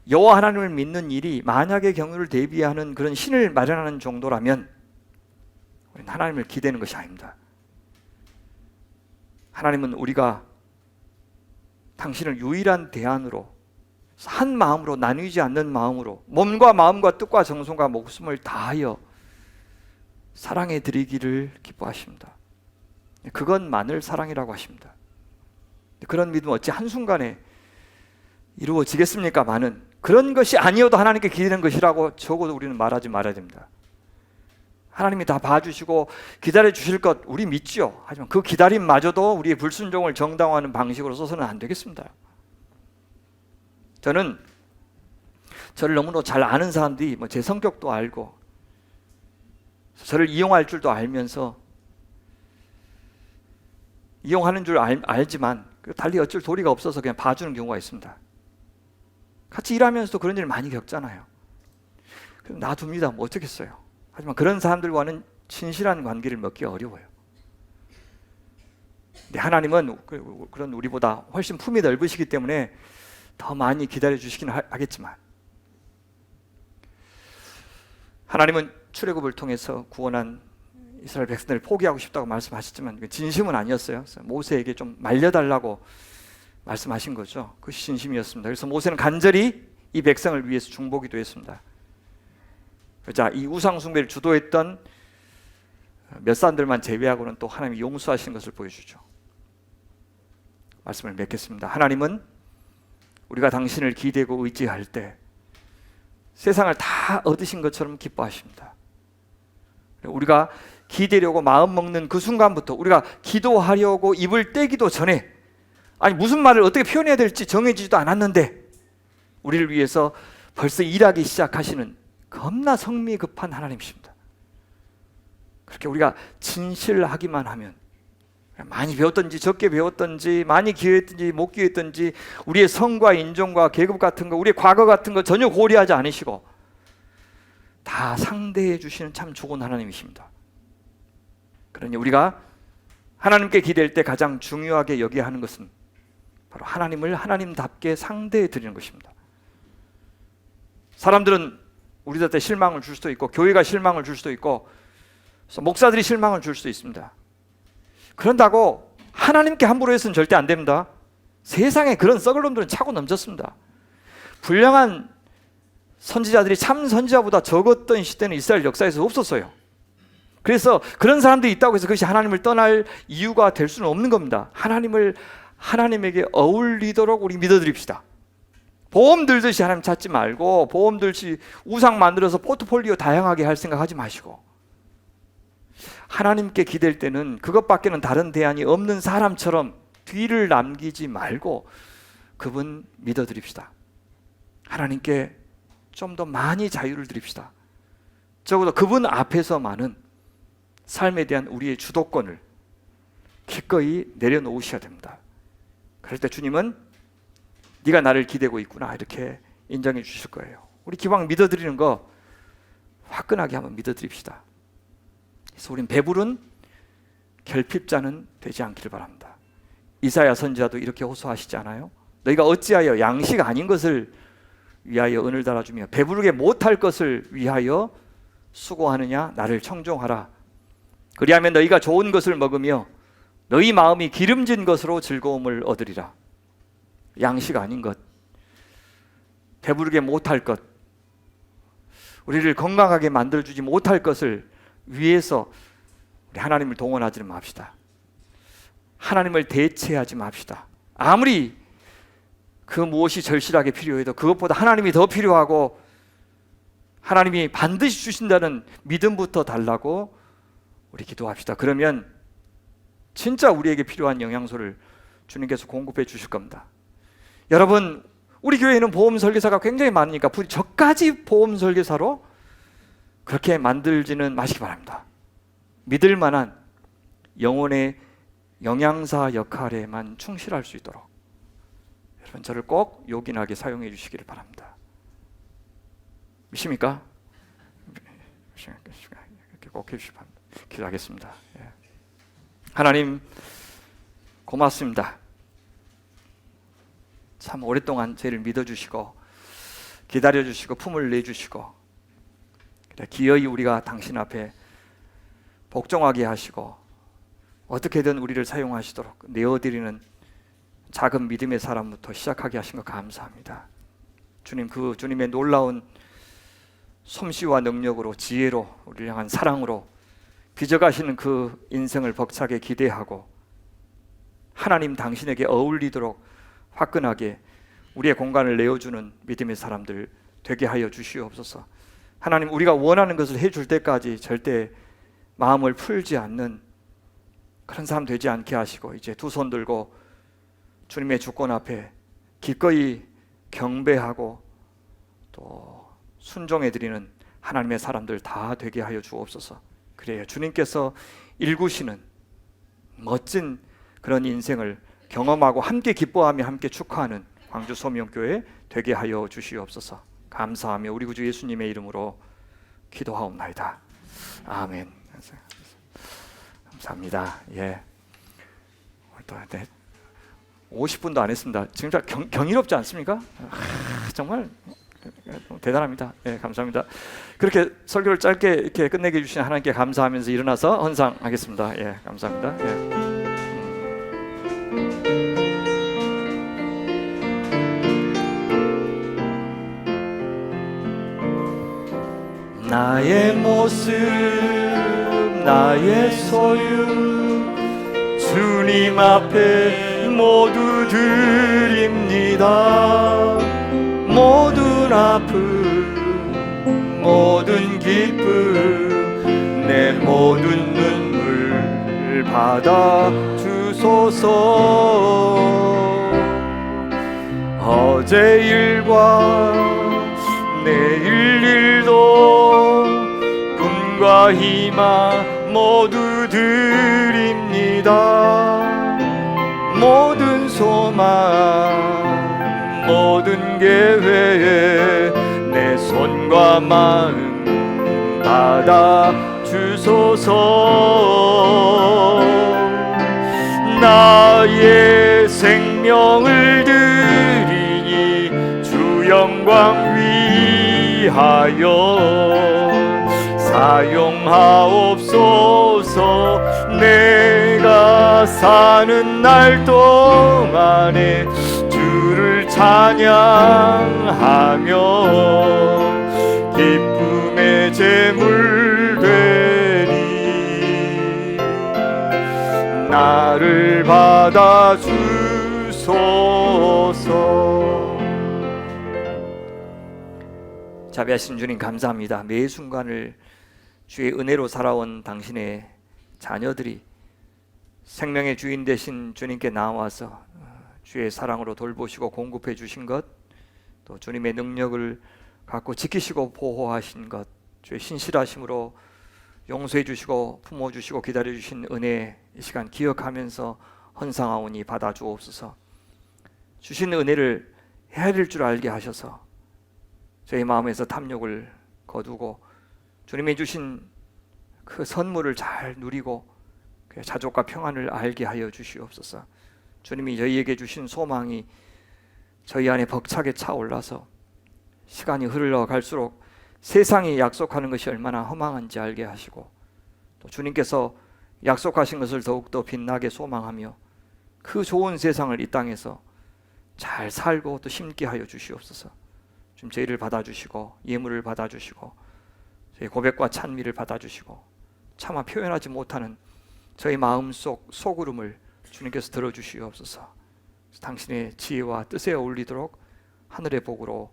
여호와 하나님을 믿는 일이 만약의 경우를 대비하는 그런 신을 마련하는 정도라면 우리는 하나님을 기대는 것이 아닙니다. 하나님은 우리가 당신을 유일한 대안으로 한 마음으로 나뉘지 않는 마음으로 몸과 마음과 뜻과 정성과 목숨을 다하여 사랑해 드리기를 기뻐하십니다. 그것만을 사랑이라고 하십니다. 그런 믿음 어찌 한순간에 이루어지겠습니까? 많은 그런 것이 아니어도 하나님께 기대는 것이라고 적어도 우리는 말하지 말아야 됩니다. 하나님이 다 봐주시고 기다려 주실 것 우리 믿지요. 하지만 그 기다림마저도 우리의 불순종을 정당화하는 방식으로 써서는 안 되겠습니다. 저는 저를 너무나 잘 아는 사람들이 제 성격도 알고 저를 이용할 줄도 알면서 이용하는 줄 알지만 달리 어쩔 도리가 없어서 그냥 봐주는 경우가 있습니다. 같이 일하면서도 그런 일 많이 겪잖아요. 그럼 놔둡니다. 뭐 어쩌겠어요. 하지만 그런 사람들과는 진실한 관계를 맺기 어려워요. 근데 하나님은 그런 우리보다 훨씬 품이 넓으시기 때문에 더 많이 기다려 주시긴 하겠지만 하나님은 출애굽을 통해서 구원한 이스라엘 백성들을 포기하고 싶다고 말씀하셨지만 진심은 아니었어요. 모세에게 좀 말려달라고 말씀하신 거죠. 그것이 진심이었습니다. 그래서 모세는 간절히 이 백성을 위해서 중보기도 했습니다. 자, 이 우상 숭배를 주도했던 몇 사람들만 제외하고는 또 하나님이 용서하시는 것을 보여주죠. 말씀을 맺겠습니다. 하나님은 우리가 당신을 기대고 의지할 때 세상을 다 얻으신 것처럼 기뻐하십니다. 우리가 기대려고 마음 먹는 그 순간부터 우리가 기도하려고 입을 떼기도 전에 아니 무슨 말을 어떻게 표현해야 될지 정해지지도 않았는데 우리를 위해서 벌써 일하기 시작하시는 겁나 성미 급한 하나님이십니다. 그렇게 우리가 진실하기만 하면 많이 배웠든지 적게 배웠든지 많이 기여했든지 못 기여했든지 우리의 성과 인종과 계급 같은 거 우리의 과거 같은 거 전혀 고려하지 않으시고 다 상대해 주시는 참 좋은 하나님이십니다. 그러니 우리가 하나님께 기댈 때 가장 중요하게 여겨야 하는 것은 바로 하나님을 하나님답게 상대해 드리는 것입니다. 사람들은 우리한테 실망을 줄 수도 있고 교회가 실망을 줄 수도 있고 목사들이 실망을 줄 수도 있습니다. 그런다고 하나님께 함부로 해서는 절대 안 됩니다. 세상에 그런 썩을 놈들은 차고 넘쳤습니다. 불량한 선지자들이 참 선지자보다 적었던 시대는 이스라엘 역사에서 없었어요. 그래서 그런 사람들이 있다고 해서 그것이 하나님을 떠날 이유가 될 수는 없는 겁니다. 하나님을 하나님에게 어울리도록 우리 믿어드립시다. 보험 들듯이 하나님 찾지 말고 보험 들듯이 우상 만들어서 포트폴리오 다양하게 할 생각하지 마시고 하나님께 기댈 때는 그것밖에는 다른 대안이 없는 사람처럼 뒤를 남기지 말고 그분 믿어드립시다. 하나님께 좀 더 많이 자유를 드립시다. 적어도 그분 앞에서만은 삶에 대한 우리의 주도권을 기꺼이 내려놓으셔야 됩니다. 그럴 때 주님은 네가 나를 기대고 있구나 이렇게 인정해 주실 거예요. 우리 기왕 믿어드리는 거 화끈하게 한번 믿어드립시다. 그래서 우린 배부른 결핍자는 되지 않기를 바랍니다. 이사야 선지자도 이렇게 호소하시지 않아요? 너희가 어찌하여 양식 아닌 것을 위하여 은을 달아주며 배부르게 못할 것을 위하여 수고하느냐? 나를 청종하라. 그리하면 너희가 좋은 것을 먹으며 너희 마음이 기름진 것으로 즐거움을 얻으리라. 양식 아닌 것, 배부르게 못할 것, 우리를 건강하게 만들어주지 못할 것을 위해서 우리 하나님을 동원하지 맙시다. 하나님을 대체하지 맙시다. 아무리 그 무엇이 절실하게 필요해도 그것보다 하나님이 더 필요하고 하나님이 반드시 주신다는 믿음부터 달라고 우리 기도합시다. 그러면 진짜 우리에게 필요한 영양소를 주님께서 공급해 주실 겁니다. 여러분, 우리 교회에는 보험 설계사가 굉장히 많으니까 부디 저까지 보험 설계사로 그렇게 만들지는 마시기 바랍니다. 믿을 만한 영혼의 영양사 역할에만 충실할 수 있도록 여러분 저를 꼭 요긴하게 사용해 주시기를 바랍니다. 믿습니까? 이렇게 꼭 해주시기 바랍니다. 기도하겠습니다. 예. 하나님 고맙습니다. 참 오랫동안 저희를 믿어주시고 기다려주시고 품을 내주시고 기어이 우리가 당신 앞에 복종하게 하시고 어떻게든 우리를 사용하시도록 내어드리는 작은 믿음의 사람부터 시작하게 하신 것 감사합니다. 주님, 그 주님의 놀라운 솜씨와 능력으로 지혜로 우리를 향한 사랑으로 빚어가시는 그 인생을 벅차게 기대하고 하나님 당신에게 어울리도록 화끈하게 우리의 공간을 내어주는 믿음의 사람들 되게 하여 주시옵소서. 하나님, 우리가 원하는 것을 해줄 때까지 절대 마음을 풀지 않는 그런 사람 되지 않게 하시고 이제 두 손 들고 주님의 주권 앞에 기꺼이 경배하고 또 순종해드리는 하나님의 사람들 다 되게 하여 주옵소서. 그래요, 주님께서 일구시는 멋진 그런 인생을 경험하고 함께 기뻐하며 함께 축하하는 광주 소명교회 되게 하여 주시옵소서. 감사하며 우리 구주 예수님의 이름으로 기도하옵나이다. 아멘. 감사합니다. 예. 또 50분도 안 했습니다. 지금 경이롭지 않습니까? 정말 대단합니다. 예, 감사합니다. 그렇게 설교를 짧게 이렇게 끝내게 해주신 하나님께 감사하면서 일어나서 헌상하겠습니다. 예, 감사합니다. 예. 나의 모습 나의 소유 주님 앞에 모두 드립니다. 모든 아픔 모든 기쁨 내 모든 눈물 받아 주소서. 어제 일과 내일 일도 꿈과 희망 모두 드립니다. 모든 소망 모든 계획 내 손과 마음 받아 주소서. 나의 생명을 드리니 주 영광 위하여 사용하옵소서. 내가 사는 날 동안에 주를 찬양하며 기쁨의 제물 되리. 나를 받아 주소서. 자비하신 주님 감사합니다. 매 순간을 주의 은혜로 살아온 당신의 자녀들이 생명의 주인 되신 주님께 나와서 주의 사랑으로 돌보시고 공급해 주신 것, 또 주님의 능력을 갖고 지키시고 보호하신 것, 주의 신실하심으로 용서해 주시고 품어 주시고 기다려 주신 은혜 이 시간 기억하면서 헌상하오니 받아 주옵소서. 주신 은혜를 헤아릴 줄 알게 하셔서 저희 마음에서 탐욕을 거두고 주님이 주신 그 선물을 잘 누리고 그 자족과 평안을 알게 하여 주시옵소서. 주님이 저희에게 주신 소망이 저희 안에 벅차게 차올라서 시간이 흘러갈수록 세상이 약속하는 것이 얼마나 허망한지 알게 하시고 또 주님께서 약속하신 것을 더욱더 빛나게 소망하며 그 좋은 세상을 이 땅에서 잘 살고 또 심게 하여 주시옵소서. 좀 저희를 받아주시고 예물을 받아주시고 저희 고백과 찬미를 받아주시고 차마 표현하지 못하는 저희 마음속 소구름을 주님께서 들어주시옵소서. 당신의 지혜와 뜻에 어울리도록 하늘의 복으로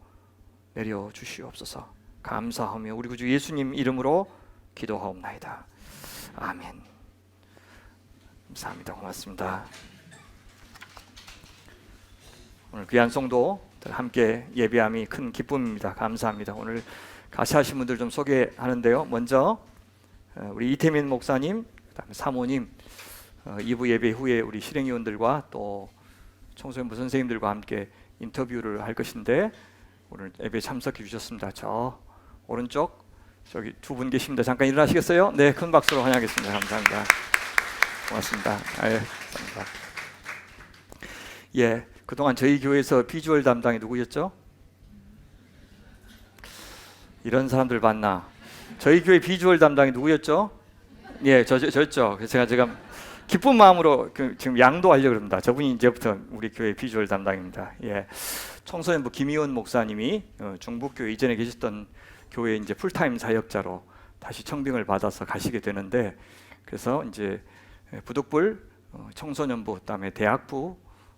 내려주시옵소서. 감사하며 우리 구주 예수님 이름으로 기도하옵나이다. 아멘. 감사합니다. 고맙습니다. 오늘 귀한 성도 함께 예배함이 큰 기쁨입니다. 감사합니다. 오늘 같이 하신 분들 좀 소개하는데요. 먼저 우리 이태민 목사님, 그다음에 사모님, 2부 예배 후에 우리 실행위원들과 또 청소년부 선생님들과 함께 인터뷰를 할 것인데 오늘 예배 참석해 주셨습니다. 저 오른쪽 저기 두 분 계십니다. 잠깐 일어나시겠어요? 네, 큰 박수로 환영하겠습니다. 감사합니다. 고맙습니다. 감사합니다. 예, 그동안 저희 교회에서 비주얼 담당이 누구였죠? 이런 사람들 봤나? 저희 교회 비주얼 담당이 누구였죠? 예, 저였죠. 그래서 제가 지금 기쁜 마음으로 지금 양도하려고 합니다. 저분이 이제부터 우리 교회 비주얼 담당입니다. 예, 청소년부 김희원 목사님이 중북교회 이전에 계셨던 교회 이제 풀타임 사역자로 다시 청빙을 받아서 가시게 되는데, 그래서 이제 부득불 청소년부 그다음에 대학부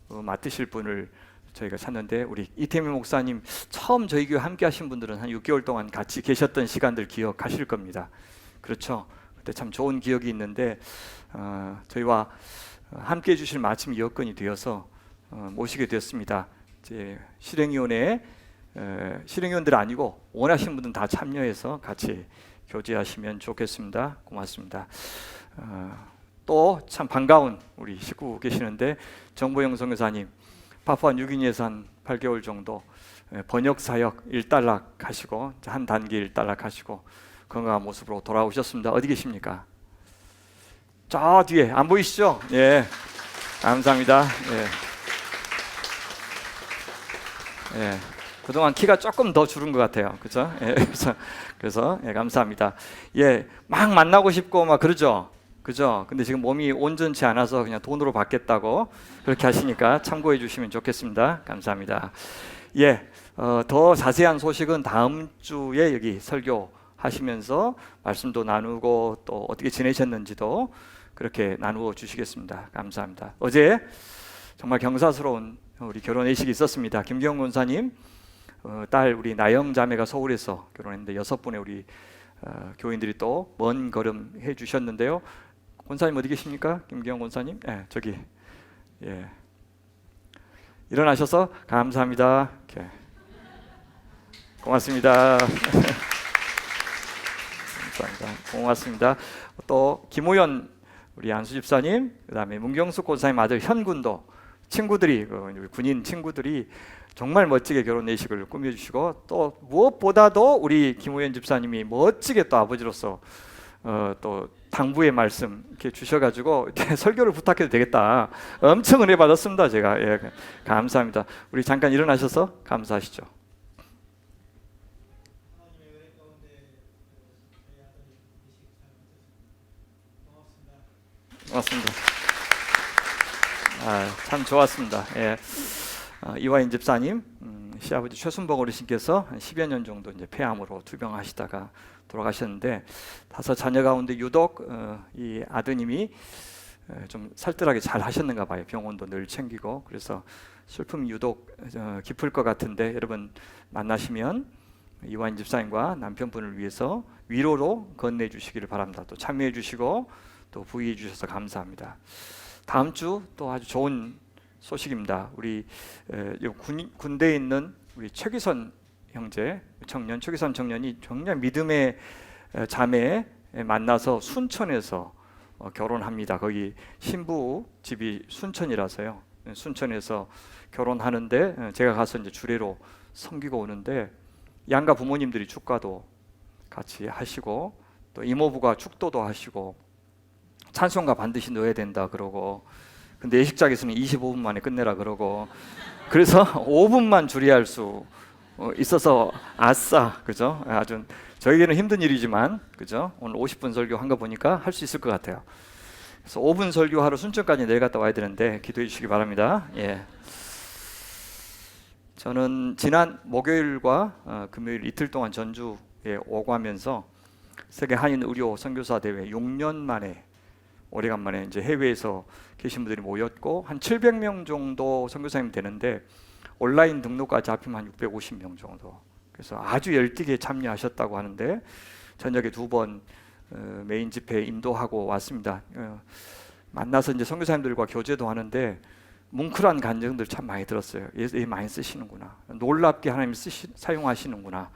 맡으실 분을 저희가 찾는데, 우리 이태미 목사님 처음 저희 교회 함께 하신 분들은 한 6개월 동안 같이 계셨던 시간들 기억하실 겁니다. 그렇죠? 그때 참 좋은 기억이 있는데 저희와 함께 해주실 마침 여건이 되어서 모시게 되었습니다. 이제 실행위원회 실행위원들 아니고 원하시는 분들은 다 참여해서 같이 교제하시면 좋겠습니다. 고맙습니다. 또 참 반가운 우리 식구 계시는데, 정보영 선교사님 파푸아 뉴기니에서 한 8개월 정도 번역 사역 일단락 하시고 한 단계 일단락 하시고 건강한 모습으로 돌아오셨습니다. 어디 계십니까? 저 뒤에 안 보이시죠? 예, 감사합니다. 예, 그동안 키가 조금 더 줄은 것 같아요. 그죠? 예, 그래서 예, 감사합니다. 예, 막 만나고 싶고 막 그러죠. 그죠? 근데 지금 몸이 온전치 않아서 그냥 돈으로 받겠다고 그렇게 하시니까 참고해 주시면 좋겠습니다. 감사합니다. 예, 더 자세한 소식은 다음 주에 여기 설교하시면서 말씀도 나누고 또 어떻게 지내셨는지도 그렇게 나누어 주시겠습니다. 감사합니다. 어제 정말 경사스러운 우리 결혼 예식이 있었습니다. 김경 권사님 딸 우리 나영 자매가 서울에서 결혼했는데 6분의 우리 교인들이 또 먼 걸음 해주셨는데요. 권사님 어디 계십니까? 김기영 권사님? 예, 저기. 예. 일어나셔서 감사합니다. 이렇게. 고맙습니다. 감사합니다. 고맙습니다. 또 김호연 우리 안수 집사님, 그다음에 문경숙 권사님 아들 현군도 친구들이 군인 친구들이 정말 멋지게 결혼 예식을 꾸며주시고, 또 무엇보다도 우리 김호연 집사님이 멋지게 또 아버지로서 또 당부의 말씀 이렇게 주셔가지고 이렇게 설교를 부탁해도 되겠다. 엄청 은혜 받았습니다. 제가. 예, 감사합니다. 우리 잠깐 일어나셔서 감사하시죠. 고맙습니다. 참 좋았습니다. 예. 이화인 집사님, 시아버지 최순복 어르신께서 한 10여 년 정도 이제 폐암으로 투병하시다가 돌아가셨는데, 5 자녀 가운데 유독 이 아드님이 좀 살뜰하게 잘 하셨는가 봐요. 병원도 늘 챙기고. 그래서 슬픔이 유독 깊을 것 같은데, 여러분 만나시면 이화인 집사님과 남편분을 위해서 위로로 건네주시기를 바랍니다. 또 참여해주시고 또 부의해 주셔서 감사합니다. 다음 주 또 아주 좋은 소식입니다. 우리 군대에 있는 우리 최기선 형제 청년, 최기선 청년이 정말 믿음의 자매 만나서 순천에서 결혼합니다. 거기 신부 집이 순천이라서요. 순천에서 결혼하는데 제가 가서 이제 주례로 섬기고 오는데, 양가 부모님들이 축가도 같이 하시고 또 이모부가 축도도 하시고 찬송가 반드시 넣어야 된다 그러고, 근데 예식장에서는 25분 만에 끝내라 그러고, 그래서 5분만 주례할 수 있어서 아싸, 그죠? 아주 저에게는 힘든 일이지만, 그죠? 오늘 50분 설교한 거 보니까 할 수 있을 것 같아요. 그래서 5분 설교하러 순천까지 내려갔다 와야 되는데 기도해 주시기 바랍니다. 예. 저는 지난 목요일과 금요일 이틀 동안 전주에 오가면서 세계 한인 의료 선교사 대회 6년 만에 오래간만에 이제 해외에서 계신 분들이 모였고, 한 700명 정도 선교사님 되는데 온라인 등록까지 합치면 한 650명 정도. 그래서 아주 열띠게 참여하셨다고 하는데, 저녁에 2번 메인 집회 인도하고 왔습니다. 만나서 이제 선교사님들과 교제도 하는데 뭉클한 감정들 참 많이 들었어요. 예, 많이 쓰시는구나. 놀랍게 하나님 사용하시는구나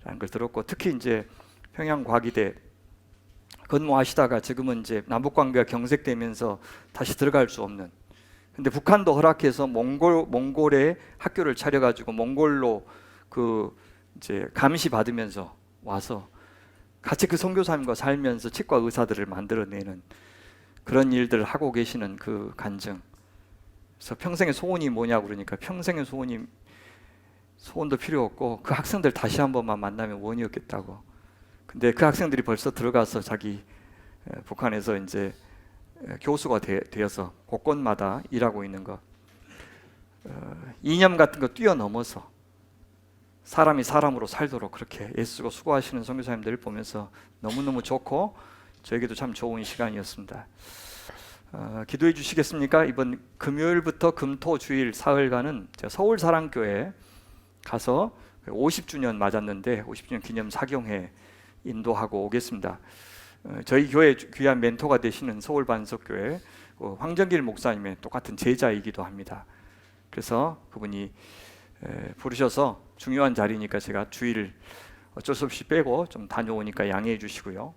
라는 걸 들었고, 특히 이제 평양과기대 근무하시다가 지금은 이제 남북관계가 경색되면서 다시 들어갈 수 없는, 근데 북한도 허락해서 몽골에 학교를 차려가지고 몽골로 그 이제 감시 받으면서 와서 같이 그 선교사님과 살면서 치과 의사들을 만들어내는 그런 일들을 하고 계시는 그 간증. 그래서 평생의 소원이 뭐냐고 그러니까 평생의 소원도 필요 없고 그 학생들 다시 한 번만 만나면 원이었겠다고. 근데 그 학생들이 벌써 들어가서 자기 북한에서 이제 교수가 되어서 곳곳마다 일하고 있는 것. 이념 같은 거 뛰어넘어서 사람이 사람으로 살도록 그렇게 애쓰고 수고하시는 선교사님들을 보면서 너무너무 좋고 저에게도 참 좋은 시간이었습니다. 기도해 주시겠습니까? 이번 금요일부터 금토 주일 사흘간은 제가 서울 사랑교회 가서 50주년 맞았는데 50주년 기념 사경회 인도하고 오겠습니다. 저희 교회 귀한 멘토가 되시는 서울 반석교회 황정길 목사님의 똑같은 제자이기도 합니다. 그래서 그분이 부르셔서 중요한 자리니까 제가 주일 어쩔 수 없이 빼고 좀 다녀오니까 양해해 주시고요.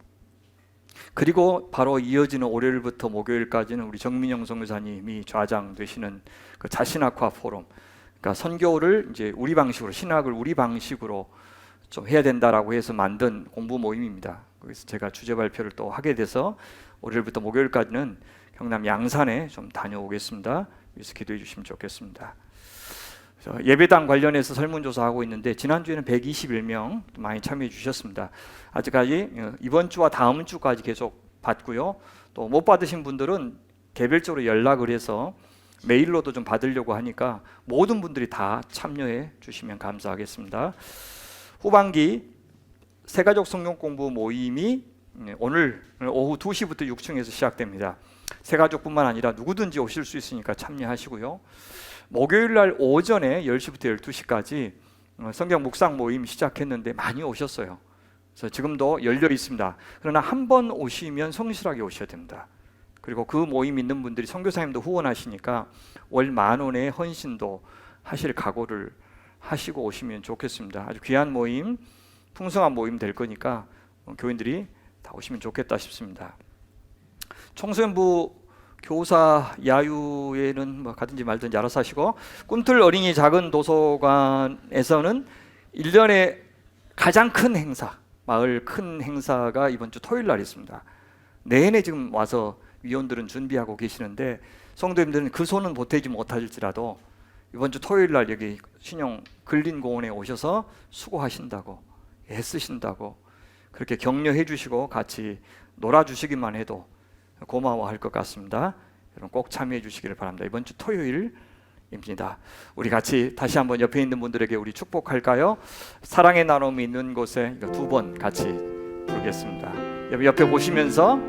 그리고 바로 이어지는 월요일부터 목요일까지는 우리 정민영 선교사님이 좌장 되시는 그 자신학화 포럼, 그러니까 선교를 이제 우리 방식으로, 신학을 우리 방식으로 좀 해야 된다라고 해서 만든 공부 모임입니다. 그래서 제가 주제 발표를 또 하게 돼서 월요일부터 목요일까지는 경남 양산에 좀 다녀오겠습니다. 여기서 기도해 주시면 좋겠습니다. 예배당 관련해서 설문조사하고 있는데 지난주에는 121명 많이 참여해 주셨습니다. 아직까지 이번 주와 다음 주까지 계속 받고요. 또 못 받으신 분들은 개별적으로 연락을 해서 메일로도 좀 받으려고 하니까 모든 분들이 다 참여해 주시면 감사하겠습니다. 후반기 새가족 성경 공부 모임이 오늘 오후 2시부터 6층에서 시작됩니다. 새가족뿐만 아니라 누구든지 오실 수 있으니까 참여하시고요. 목요일 날 오전에 10시부터 12시까지 성경 묵상 모임 시작했는데 많이 오셨어요. 그래서 지금도 열려 있습니다. 그러나 한 번 오시면 성실하게 오셔야 됩니다. 그리고 그 모임 있는 분들이 선교사님도 후원하시니까 월 10,000원의 헌신도 하실 각오를 하시고 오시면 좋겠습니다. 아주 귀한 모임, 풍성한 모임 될 거니까 교인들이 다 오시면 좋겠다 싶습니다. 청소년부 교사 야유에는 뭐 가든지 말든지 알아서 하시고, 꿈틀 어린이 작은 도서관에서는 1년에 가장 큰 행사, 마을 큰 행사가 이번 주 토요일 날 있습니다. 내내 지금 와서 위원들은 준비하고 계시는데 성도님들은 그 손은 보태지 못할지라도 이번 주 토요일 날 여기 신영 근린공원에 오셔서 수고하신다고, 애쓰신다고 그렇게 격려해 주시고 같이 놀아주시기만 해도 고마워할 것 같습니다. 여러분 꼭 참여해 주시기를 바랍니다. 이번 주 토요일입니다. 우리 같이 다시 한번 옆에 있는 분들에게 우리 축복할까요? 사랑의 나눔이 있는 곳에 2번 같이 부르겠습니다. 옆에 보시면서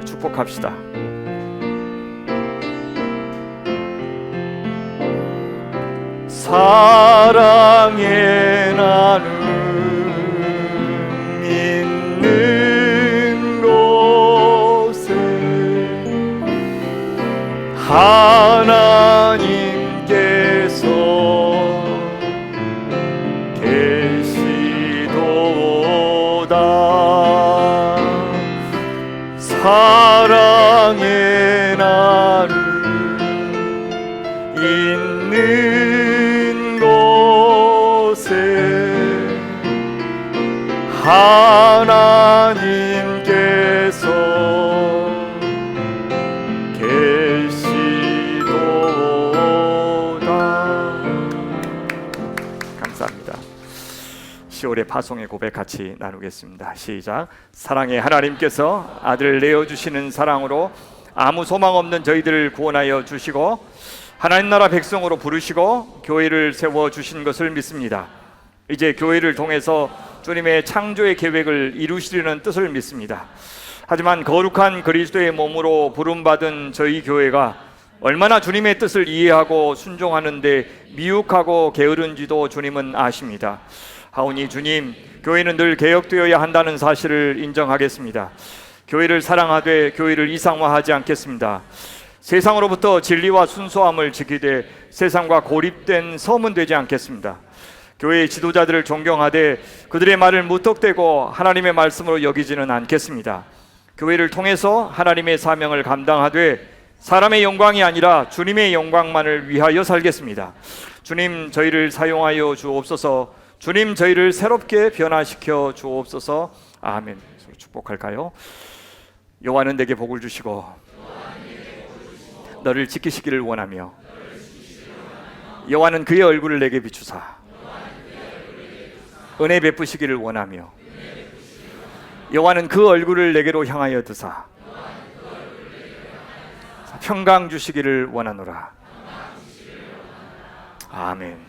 축복합시다. 사랑의 나눔 있는 곳에 하나님께서 계시도다. 사랑의 나눔 있는 곳에 하나님께서 계시도다. 감사합니다. 10월의 파송의 고백 같이 나누겠습니다. 시작. 사랑의 하나님께서 아들을 내어주시는 사랑으로 아무 소망 없는 저희들을 구원하여 주시고 하나님 나라 백성으로 부르시고 교회를 세워주신 것을 믿습니다. 이제 교회를 통해서 주님의 창조의 계획을 이루시려는 뜻을 믿습니다. 하지만 거룩한 그리스도의 몸으로 부름받은 저희 교회가 얼마나 주님의 뜻을 이해하고 순종하는데 미혹하고 게으른지도 주님은 아십니다. 하오니 주님, 교회는 늘 개혁되어야 한다는 사실을 인정하겠습니다. 교회를 사랑하되 교회를 이상화하지 않겠습니다. 세상으로부터 진리와 순수함을 지키되 세상과 고립된 섬은 되지 않겠습니다. 교회의 지도자들을 존경하되 그들의 말을 무턱대고 하나님의 말씀으로 여기지는 않겠습니다. 교회를 통해서 하나님의 사명을 감당하되 사람의 영광이 아니라 주님의 영광만을 위하여 살겠습니다. 주님, 저희를 사용하여 주옵소서. 주님 저희를 새롭게 변화시켜 주옵소서. 아멘. 서로 축복할까요? 여호와는 내게 복을 주시고 너를 지키시기를 원하며 여호와는 그의 얼굴을 내게 비추사 은혜 베푸시기를 원하며 여호와는 그 얼굴을 내게로 향하여 드사 평강 주시기를 원하노라. 아멘.